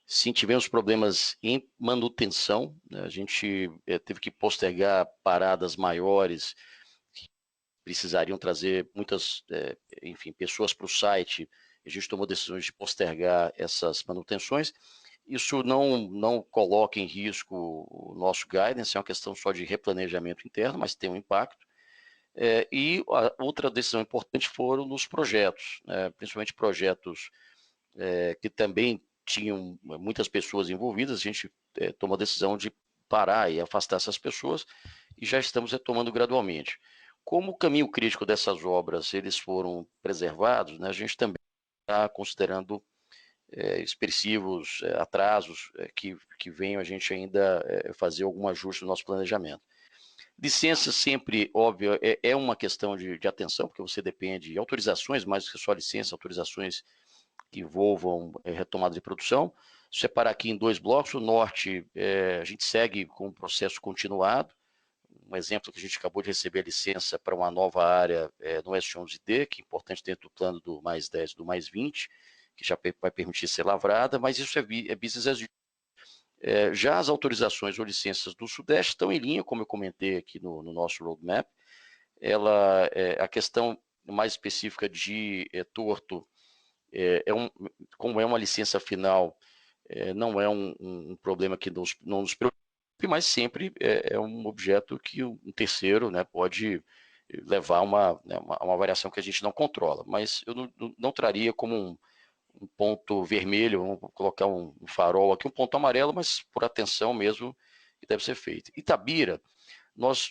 Speaker 3: Sim, tivemos problemas em manutenção, né? A gente teve que postergar paradas maiores que precisariam trazer muitas, pessoas para o site. A gente tomou decisões de postergar essas manutenções. Isso não coloca em risco o nosso guidance, é uma questão só de replanejamento interno, mas tem um impacto. E a outra decisão importante foram nos projetos, né? Principalmente projetos que também tinham muitas pessoas envolvidas. A gente tomou a decisão de parar e afastar essas pessoas e já estamos retomando gradualmente. Como o caminho crítico dessas obras eles foram preservados, né, a gente também está considerando expressivos atrasos que venham a gente ainda fazer algum ajuste no nosso planejamento. Licença sempre, óbvio, é uma questão de atenção, porque você depende de autorizações, mais do que só licença, autorizações que envolvam retomada de produção. Separar aqui em 2 blocos, o norte a gente segue com o processo continuado. Um exemplo que a gente acabou de receber a licença para uma nova área no S11D, que é importante dentro do plano do mais 10, do mais 20, que já vai permitir ser lavrada, mas isso é business as usual. Já as autorizações ou licenças do Sudeste estão em linha, como eu comentei aqui no nosso roadmap. A questão mais específica de Torto, como é uma licença final, não é um problema que não nos preocupe, mas sempre é um objeto que um terceiro, né, pode levar uma variação que a gente não controla. Mas eu não traria como um ponto vermelho, vamos colocar um farol aqui, um ponto amarelo, mas por atenção mesmo que deve ser feito. Itabira, nós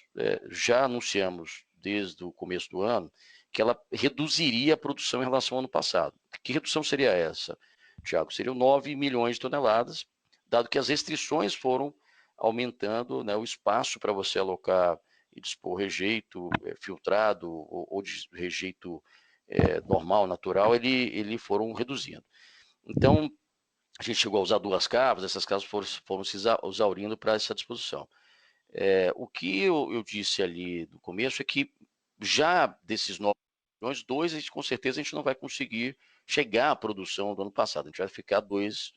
Speaker 3: já anunciamos desde o começo do ano que ela reduziria a produção em relação ao ano passado. Que redução seria essa, Tiago? Seriam 9 milhões de toneladas, dado que as restrições foram aumentando, né, o espaço para você alocar e dispor rejeito filtrado ou de rejeito normal, natural, ele foram reduzindo. Então, a gente chegou a usar 2 cavas, essas cavas foram se exaurindo para essa disposição. O que eu disse ali no começo é que já desses 9 milhões, 2, com certeza a gente não vai conseguir chegar à produção do ano passado, a gente vai ficar 2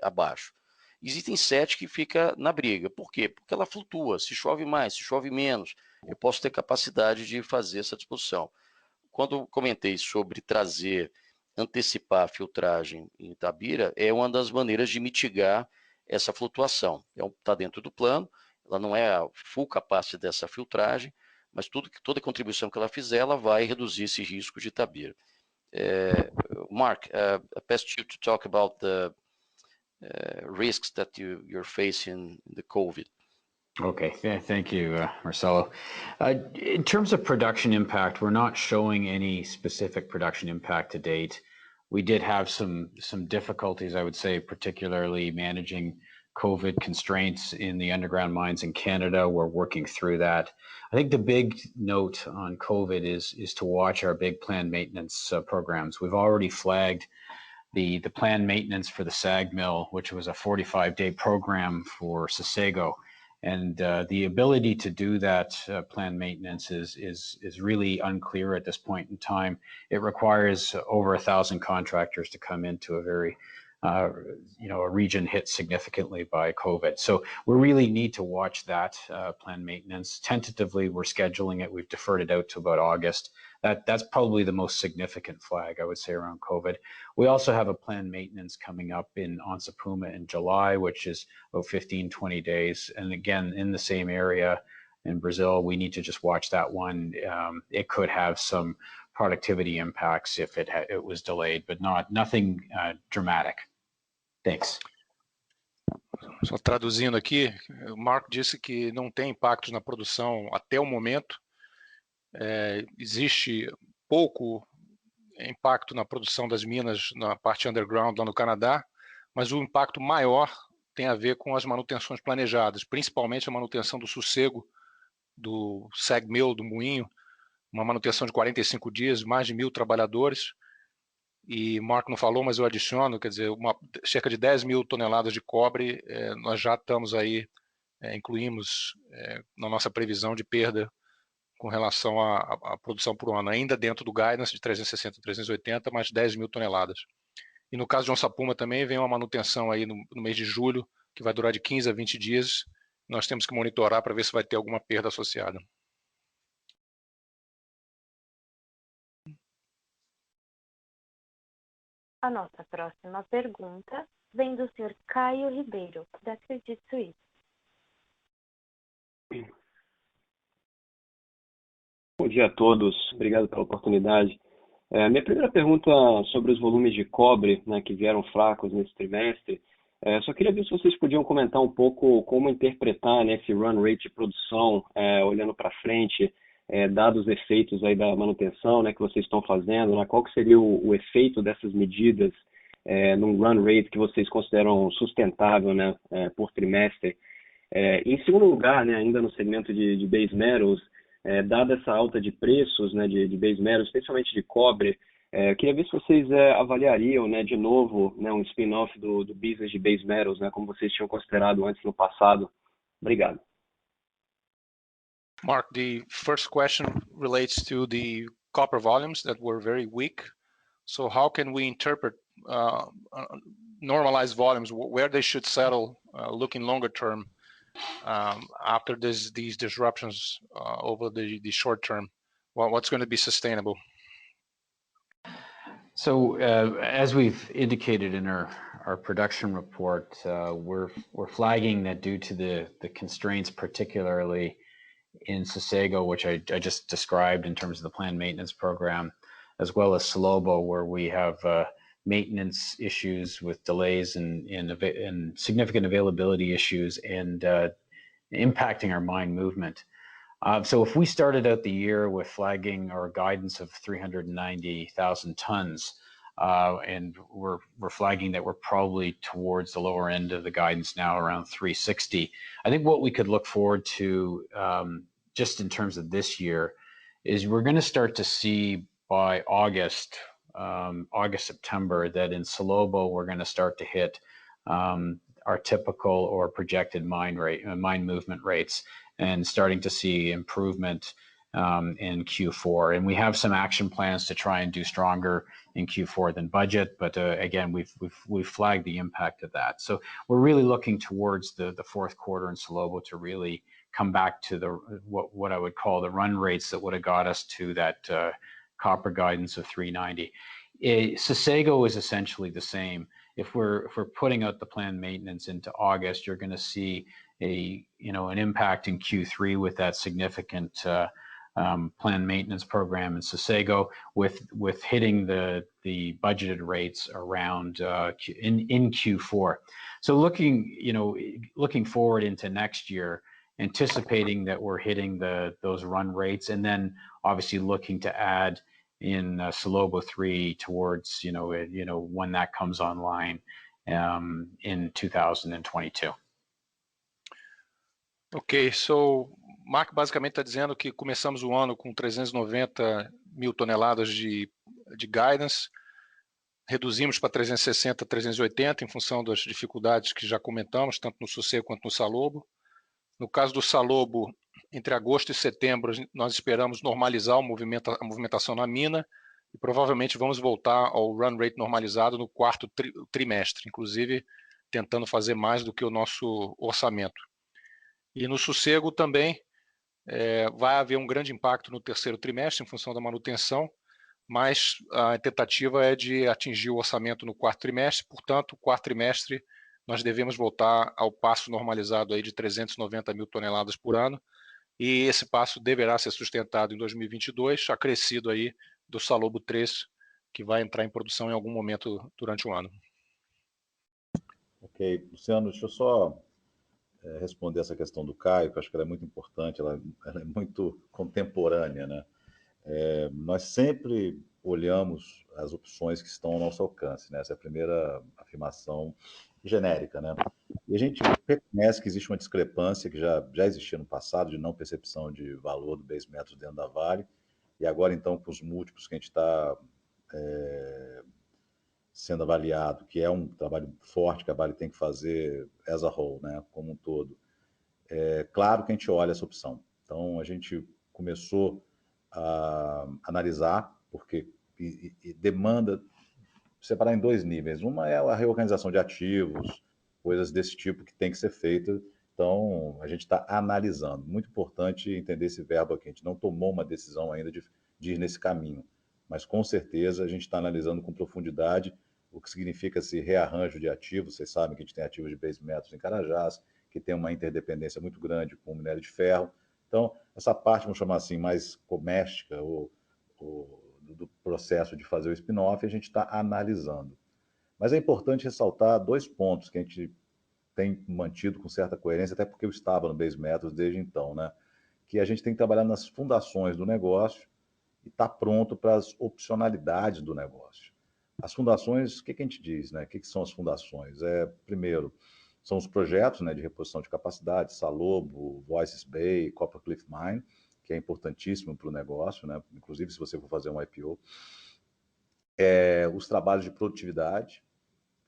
Speaker 3: abaixo. Existem 7 que fica na briga. Por quê? Porque ela flutua, se chove mais, se chove menos, eu posso ter capacidade de fazer essa disposição. Quando eu comentei sobre antecipar a filtragem em Itabira, é uma das maneiras de mitigar essa flutuação. Está dentro do plano, ela não é a full capacity dessa filtragem, mas toda contribuição que ela fizer, ela vai reduzir esse risco de Itabira. Mark, I passed you to talk about the risks that you're facing in the COVID.
Speaker 7: Okay, thank you, Marcelo. In terms of production impact, we're not showing any specific production impact to date. We did have some difficulties, I would say, particularly managing COVID constraints in the underground mines in Canada. We're working through that. I think the big note on COVID is to watch our big planned maintenance programs. We've already flagged the planned maintenance for the SAG mill, which was a 45-day program for Sossego. And the ability to do that planned maintenance is really unclear at this point in time. It requires over 1,000 contractors to come into a very, a region hit significantly by COVID. So we really need to watch that planned maintenance. Tentatively, we're scheduling it. We've deferred it out to about August. That's probably the most significant flag, I would say, around COVID. We also have a planned maintenance coming up in Onça Puma in July, which is about 15, 20 days. And again, in the same area in Brazil, we need to just watch that one. It could have some productivity impacts if it was delayed, but nothing dramatic. Thanks.
Speaker 4: Só traduzindo aqui, o Mark disse que não tem impactos na produção até o momento. Existe pouco impacto na produção das minas na parte underground lá no Canadá, mas o impacto maior tem a ver com as manutenções planejadas, principalmente a manutenção do sossego do SAG mill, do moinho, uma manutenção de 45 dias, mais de 1.000 trabalhadores, e Mark não falou, mas eu adiciono, quer dizer, cerca de 10.000 toneladas de cobre, nós já estamos aí, incluímos na nossa previsão de perda com relação à produção por ano, ainda dentro do guidance de 360, 380, mais 10.000 toneladas. E no caso de Onça Puma também vem uma manutenção aí no mês de julho, que vai durar de 15 a 20 dias. Nós temos que monitorar para ver se vai ter alguma perda associada.
Speaker 1: A nossa próxima pergunta vem do Sr. Caio Ribeiro, da Credit Suisse.
Speaker 8: Bom dia a todos, obrigado pela oportunidade. Minha primeira pergunta sobre os volumes de cobre, né, que vieram fracos nesse trimestre. Só queria ver se vocês podiam comentar um pouco como interpretar, né, esse run rate de produção, olhando para frente, dados os efeitos aí da manutenção, né, que vocês estão fazendo, né, qual que seria o efeito dessas medidas num run rate que vocês consideram sustentável, né, por trimestre. Em segundo lugar, né, ainda no segmento de base metals, dada essa alta de preços, né, de base metals, especialmente de cobre, eu queria ver se vocês avaliariam, né, de novo, né, um spin-off do business de base metals, né, como vocês tinham considerado antes no passado. Obrigado.
Speaker 4: Mark, the first question relates to the copper volumes that were very weak. So how can we interpret normalized volumes, where they should settle looking longer term after these disruptions over the short term? What's going to be sustainable?
Speaker 7: So as we've indicated in our production report, we're flagging that due to the constraints, particularly in Sossego, which I just described in terms of the planned maintenance program, as well as Salobo, where we have maintenance issues with delays and significant availability issues and impacting our mine movement. So if we started out the year with flagging our guidance of 390,000 tons, and we're flagging that we're probably towards the lower end of the guidance now, around 360. I think what we could look forward to, just in terms of this year, is we're going to start to see by August, September, that in Salobo we're going to start to hit our typical or projected mine movement rates, and starting to see improvement in Q4. And we have some action plans to try and do stronger in Q4 than budget, but again, we've flagged the impact of that. So we're really looking towards the fourth quarter in Salobo to really come back to what I would call the run rates that would have got us to that copper guidance of 390. Sossego is essentially the same. If we're putting out the planned maintenance into August, you're going to see an impact in Q3 with that significant planned maintenance program in Sossego, with hitting the budgeted rates around in Q4. So looking forward into next year, anticipating that we're hitting those run rates, and then obviously looking to add in Salobo 3 towards when that comes online in 2022.
Speaker 4: Ok, so Mark basicamente está dizendo que começamos o ano com 390 mil toneladas de guidance, reduzimos para 360, 380 em função das dificuldades que já comentamos, tanto no Sossego quanto no Salobo. No caso do Salobo, entre agosto e setembro, nós esperamos normalizar a movimentação na mina e provavelmente vamos voltar ao run rate normalizado no quarto trimestre, inclusive tentando fazer mais do que o nosso orçamento. E no Sossego também vai haver um grande impacto no terceiro trimestre em função da manutenção, mas a tentativa é de atingir o orçamento no quarto trimestre, portanto, o quarto trimestre nós devemos voltar ao passo normalizado aí de 390 mil toneladas por ano, e esse passo deverá ser sustentado em 2022, acrescido aí do Salobo 3, que vai entrar em produção em algum momento durante o ano.
Speaker 2: Ok, Luciano, deixa eu só responder essa questão do Caio, que eu acho que ela é muito importante, ela é muito contemporânea, né? Nós sempre olhamos as opções que estão ao nosso alcance, né? Essa é a primeira afirmação genérica, né? E a gente reconhece que existe uma discrepância que já existia no passado, de não percepção de valor do base metals dentro da Vale, e agora então com os múltiplos que a gente está sendo avaliado, que é um trabalho forte que a Vale tem que fazer as a whole, né, como um todo. Claro que a gente olha essa opção. Então a gente começou a analisar, porque demanda separar em dois níveis. Uma é a reorganização de ativos, coisas desse tipo que tem que ser feita. Então, a gente está analisando. Muito importante entender esse verbo aqui. A gente não tomou uma decisão ainda de ir nesse caminho, mas com certeza a gente está analisando com profundidade o que significa esse rearranjo de ativos. Vocês sabem que a gente tem ativos de base metals em Carajás, que tem uma interdependência muito grande com o minério de ferro. Então, essa parte, vamos chamar assim, mais doméstica, do processo de fazer o spin-off, a gente está analisando. Mas é importante ressaltar dois pontos que a gente tem mantido com certa coerência, até porque eu estava no Base Metals desde então, né? Que a gente tem que trabalhar nas fundações do negócio e estar pronto para as opcionalidades do negócio. As fundações, o que a gente diz, né? O que são as fundações? Primeiro, são os projetos, né, de reposição de capacidade, Salobo, Voisey's Bay, Copper Cliff Mine, que é importantíssimo para o negócio, né? Inclusive se você for fazer um IPO. Os trabalhos de produtividade,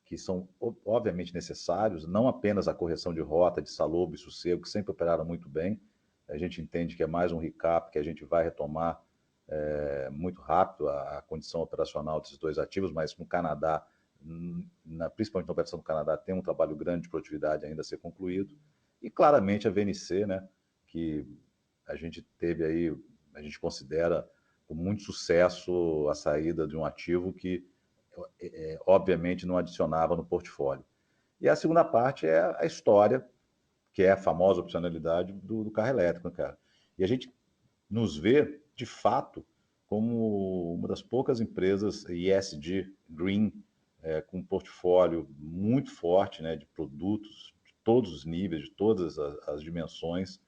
Speaker 2: que são obviamente necessários, não apenas a correção de rota de Salobo e Sossego, que sempre operaram muito bem. A gente entende que é mais um recap, que a gente vai retomar muito rápido a condição operacional desses dois ativos, mas no Canadá, principalmente na operação do Canadá, tem um trabalho grande de produtividade ainda a ser concluído. E claramente a VNC, né, que a gente teve aí, a gente considera com muito sucesso a saída de um ativo que obviamente não adicionava no portfólio. E a segunda parte é a história, que é a famosa opcionalidade do carro elétrico, né, cara? E a gente nos vê, de fato, como uma das poucas empresas ESG, Green, com um portfólio muito forte, né, de produtos de todos os níveis, de todas as dimensões,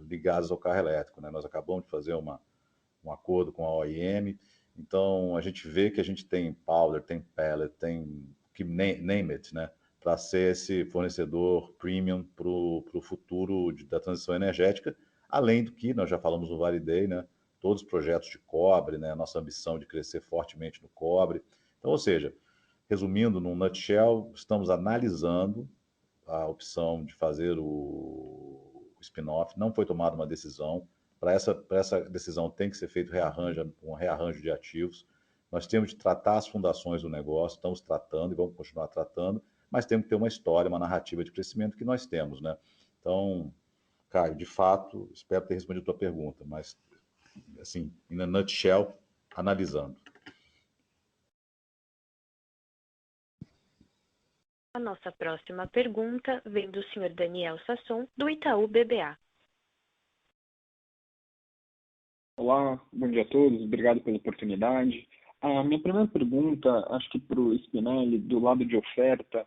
Speaker 2: ligados ao carro elétrico, né? Nós acabamos de fazer um acordo com a OEM, então a gente vê que a gente tem powder, tem pellet, tem name it, né? Para ser esse fornecedor premium para o futuro da transição energética, além do que nós já falamos no Vale Day, né? Todos os projetos de cobre, né? Nossa ambição de crescer fortemente no cobre. Então, ou seja, resumindo num nutshell, estamos analisando a opção de fazer o spin-off, não foi tomada uma decisão. Para essa decisão tem que ser feito um rearranjo de ativos. Nós temos de tratar as fundações do negócio, estamos tratando e vamos continuar tratando, mas temos que ter uma história, uma narrativa de crescimento que nós temos, né? Então, Caio, de fato, espero ter respondido a tua pergunta, mas, assim, in a nutshell, analisando.
Speaker 1: A nossa próxima pergunta vem do senhor Daniel Sasson, do Itaú BBA.
Speaker 9: Olá, bom dia a todos, obrigado pela oportunidade. A minha primeira pergunta, acho que para o Spinelli, do lado de oferta.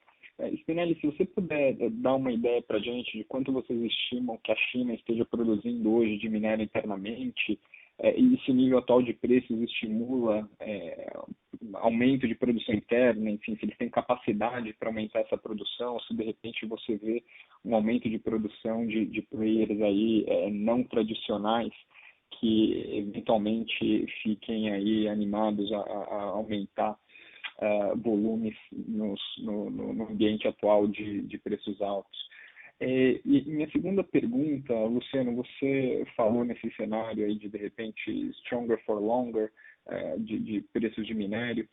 Speaker 9: Spinelli, se você puder dar uma ideia para a gente de quanto vocês estimam que a China esteja produzindo hoje de minério internamente, e se o nível atual de preços estimula aumento de produção interna, enfim, se eles têm capacidade para aumentar essa produção, se de repente você vê um aumento de produção de players aí não tradicionais, que eventualmente fiquem aí animados a aumentar volumes no ambiente atual de preços altos. E minha segunda pergunta, Luciano, você falou nesse cenário aí de repente stronger for longer, de preços de minério.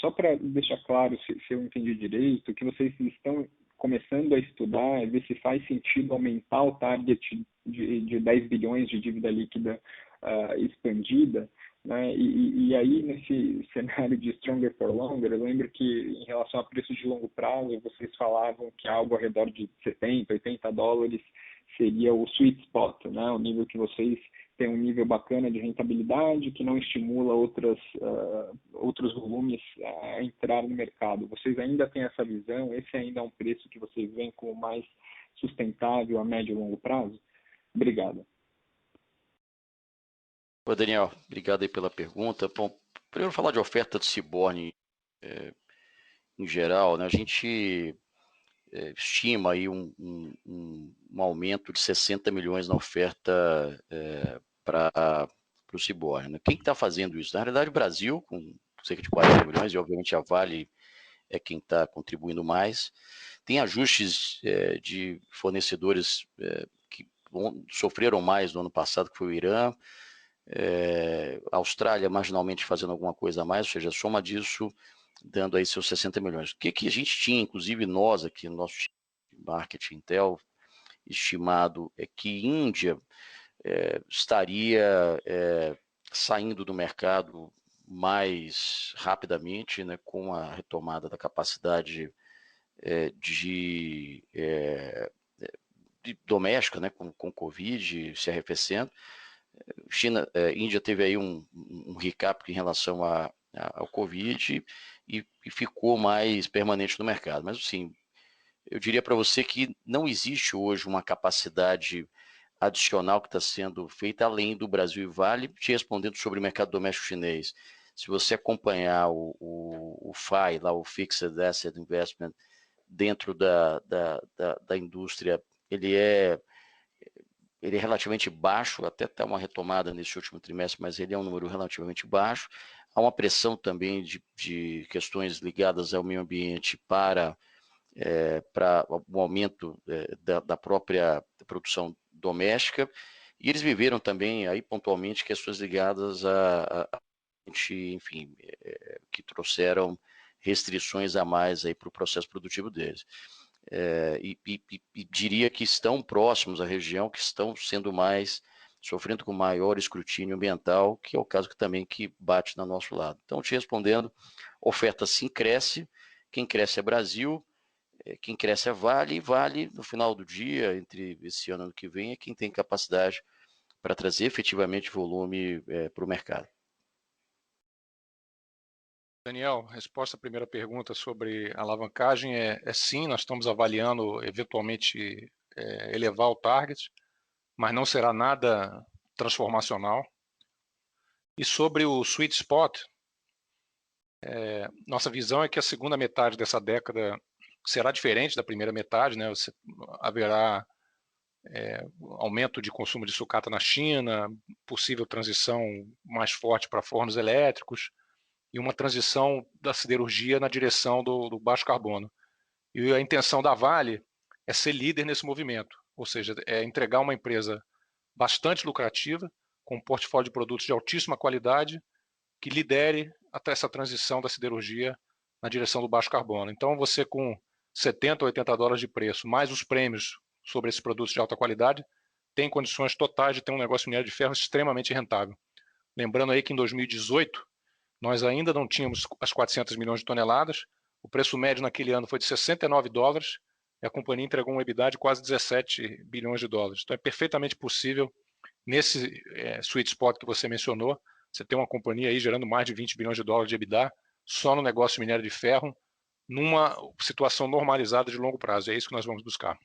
Speaker 9: Só para deixar claro se eu entendi direito, o que vocês estão começando a estudar é ver se faz sentido aumentar o target de 10 bilhões de dívida líquida expandida, né? E aí, nesse cenário de stronger for longer, eu lembro que em relação a preços de longo prazo, vocês falavam que algo ao redor de 70, 80 dólares seria o sweet spot, né? O nível que vocês têm um nível bacana de rentabilidade, que não estimula outros volumes a entrar no mercado. Vocês ainda têm essa visão? Esse ainda é um preço que vocês veem como mais sustentável a médio e longo prazo? Obrigado.
Speaker 3: Oi, Daniel, obrigado aí pela pergunta. Bom, primeiro falar de oferta de seaborne em geral, né? A gente estima aí um aumento de 60 milhões na oferta para o seaborne, né? Quem está fazendo isso? Na realidade, o Brasil, com cerca de 40 milhões, e obviamente a Vale é quem está contribuindo mais. Tem ajustes de fornecedores que sofreram mais no ano passado, que foi o Irã. A Austrália marginalmente fazendo alguma coisa a mais, ou seja, a soma disso dando aí seus 60 milhões. O que a gente tinha, inclusive nós aqui no nosso marketing Intel, estimado é que Índia estaria saindo do mercado mais rapidamente, né, com a retomada da capacidade de doméstica, né, com Covid se arrefecendo. Índia teve aí um recap em relação ao Covid e ficou mais permanente no mercado. Mas, assim, eu diria para você que não existe hoje uma capacidade adicional que está sendo feita além do Brasil e Vale. Te respondendo sobre o mercado doméstico chinês, se você acompanhar o FAI, lá, o Fixed Asset Investment, dentro da indústria, ele é relativamente baixo, até está uma retomada nesse último trimestre, mas ele é um número relativamente baixo. Há uma pressão também de questões ligadas ao meio ambiente para o aumento da própria produção doméstica, e eles viveram também aí pontualmente questões ligadas enfim, que trouxeram restrições a mais aí para o processo produtivo deles. E diria que estão próximos à região, que estão sofrendo com maior escrutínio ambiental, que é o caso que bate no nosso lado. Então, te respondendo, oferta sim cresce, quem cresce é Brasil, quem cresce é Vale, e Vale, no final do dia, entre esse ano e ano que vem, é quem tem capacidade para trazer efetivamente volume para o mercado.
Speaker 4: Daniel, resposta à primeira pergunta sobre alavancagem é sim, nós estamos avaliando eventualmente elevar o target, mas não será nada transformacional. E sobre o sweet spot, nossa visão é que a segunda metade dessa década será diferente da primeira metade, né? Haverá aumento de consumo de sucata na China, possível transição mais forte para fornos elétricos e uma transição da siderurgia na direção do baixo carbono. E a intenção da Vale é ser líder nesse movimento, ou seja, é entregar uma empresa bastante lucrativa, com um portfólio de produtos de altíssima qualidade, que lidere até essa transição da siderurgia na direção do baixo carbono. Então, você com 70 ou 80 dólares de preço, mais os prêmios sobre esses produtos de alta qualidade, tem condições totais de ter um negócio minério de ferro extremamente rentável. Lembrando aí que em 2018, nós ainda não tínhamos as 400 milhões de toneladas, o preço médio naquele ano foi de 69 dólares, e a companhia entregou um EBITDA de quase 17 bilhões de dólares. Então é perfeitamente possível, nesse sweet spot que você mencionou, você ter uma companhia aí gerando mais de 20 bilhões de dólares de EBITDA, só no negócio minério de ferro, numa situação normalizada de longo prazo. É isso que nós vamos buscar.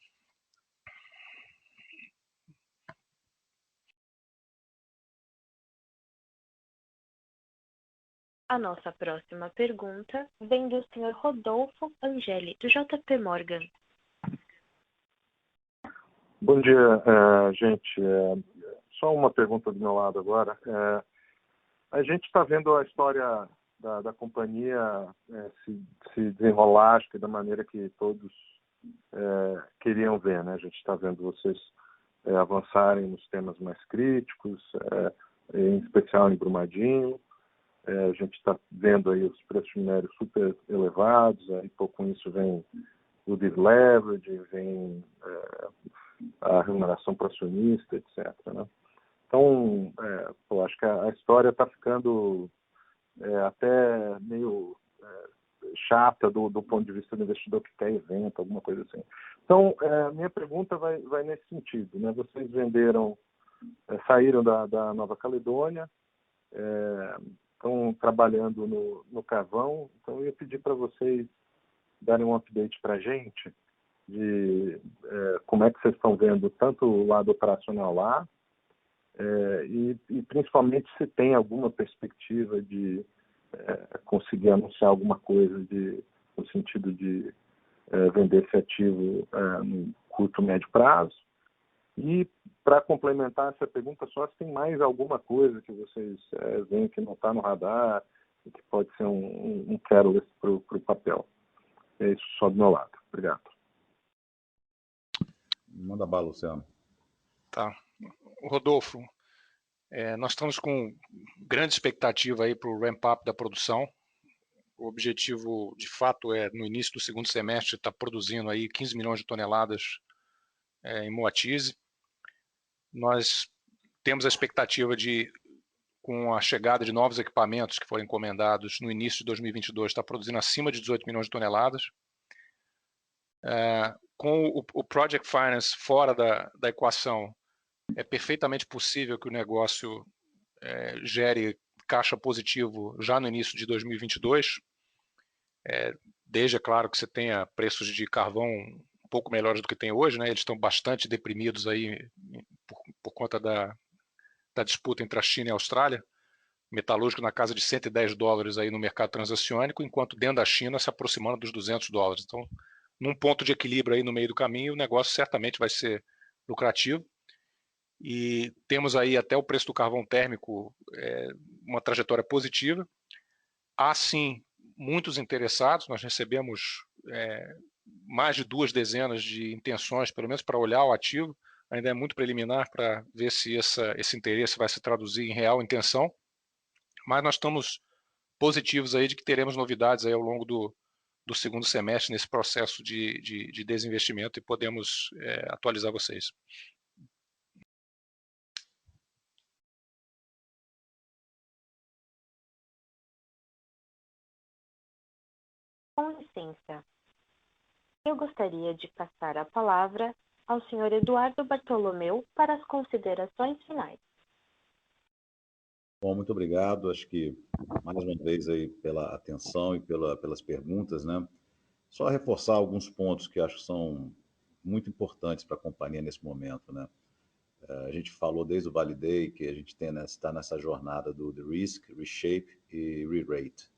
Speaker 1: A nossa próxima pergunta vem do Sr. Rodolfo Angeli, do JP Morgan.
Speaker 10: Bom dia, gente. Só uma pergunta do meu lado agora. A gente está vendo a história da companhia se desenrolar, acho que da maneira que todos queriam ver, né? A gente está vendo vocês avançarem nos temas mais críticos, em especial em Brumadinho. A gente está vendo aí os preços de minério super elevados, aí com isso vem o deleverage, vem a remuneração para acionista, etc. Né? Então, eu acho que a história está ficando até meio chata do ponto de vista do investidor que quer evento, alguma coisa assim. Então, minha pergunta vai nesse sentido. Né? Vocês venderam, saíram da Nova Caledônia, estão trabalhando no carvão, então eu ia pedir para vocês darem um update para a gente de como é que vocês estão vendo tanto o lado operacional lá e principalmente se tem alguma perspectiva de conseguir anunciar alguma coisa no sentido de vender esse ativo no curto, médio prazo. E para complementar essa pergunta, só se tem mais alguma coisa que vocês veem que não está no radar e que pode ser um catalyst para o papel. É isso só do meu lado. Obrigado.
Speaker 2: Manda bala, Luciano.
Speaker 4: Tá. Rodolfo, nós estamos com grande expectativa aí para o ramp-up da produção. O objetivo, de fato, no início do segundo semestre, estar produzindo aí 15 milhões de toneladas em Moatize. Nós temos a expectativa de, com a chegada de novos equipamentos que foram encomendados no início de 2022, estar produzindo acima de 18 milhões de toneladas. Com o Project Finance fora da equação, é perfeitamente possível que o negócio gere caixa positivo já no início de 2022, desde, é claro, que você tenha preços de carvão um pouco melhores do que tem hoje, né? Eles estão bastante deprimidos aí por conta da disputa entre a China e a Austrália, metalúrgico na casa de 110 dólares aí no mercado transaciônico, enquanto dentro da China se aproximando dos 200 dólares. Então, num ponto de equilíbrio aí no meio do caminho, o negócio certamente vai ser lucrativo. E temos aí até o preço do carvão térmico uma trajetória positiva. Há sim muitos interessados, nós recebemos mais de 2 dezenas de intenções, pelo menos para olhar o ativo. Ainda é muito preliminar para ver se esse interesse vai se traduzir em real intenção, mas nós estamos positivos aí de que teremos novidades aí ao longo do segundo semestre nesse processo de desinvestimento e podemos atualizar vocês.
Speaker 1: Com licença. Eu gostaria de passar a palavra ao senhor Eduardo Bartolomeu para as considerações finais.
Speaker 2: Bom, muito obrigado. Acho que, mais uma vez, aí, pela atenção e pelas perguntas, né? Só reforçar alguns pontos que acho que são muito importantes para a companhia nesse momento, né? A gente falou desde o Validate que a gente está nessa jornada do de-risk, reshape e re-rate.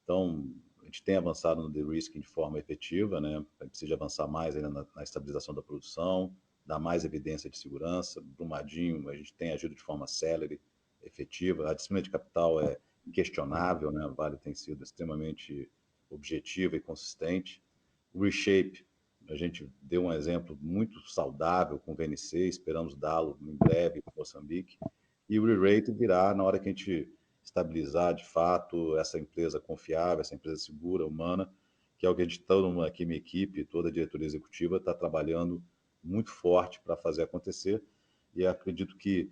Speaker 2: Então, a gente tem avançado no de-risking de forma efetiva, né? A gente precisa avançar mais ainda na estabilização da produção, dar mais evidência de segurança. Brumadinho, a gente tem agido de forma célere, efetiva. A disciplina de capital é inquestionável, né? A Vale tem sido extremamente objetiva e consistente. O reshape, a gente deu um exemplo muito saudável com o VNC, esperamos dá-lo em breve com Moçambique. E o re-rate virá na hora que a gente estabilizar de fato essa empresa confiável, essa empresa segura, humana, que é o que a gente, toda aqui, minha equipe, toda a diretoria executiva está trabalhando muito forte para fazer acontecer. E acredito que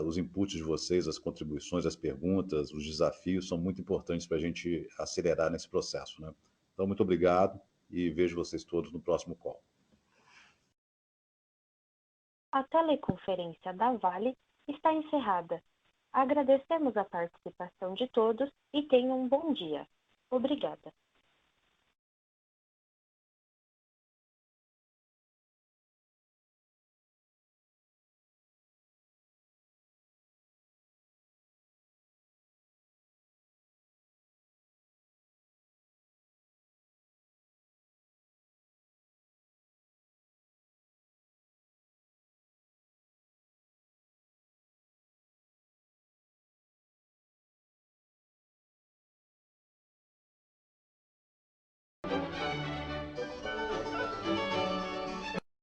Speaker 2: os inputs de vocês, as contribuições, as perguntas, os desafios são muito importantes para a gente acelerar nesse processo, né? Então, muito obrigado e vejo vocês todos no próximo call.
Speaker 1: A teleconferência da Vale está encerrada. Agradecemos a participação de todos e tenham um bom dia. Obrigada.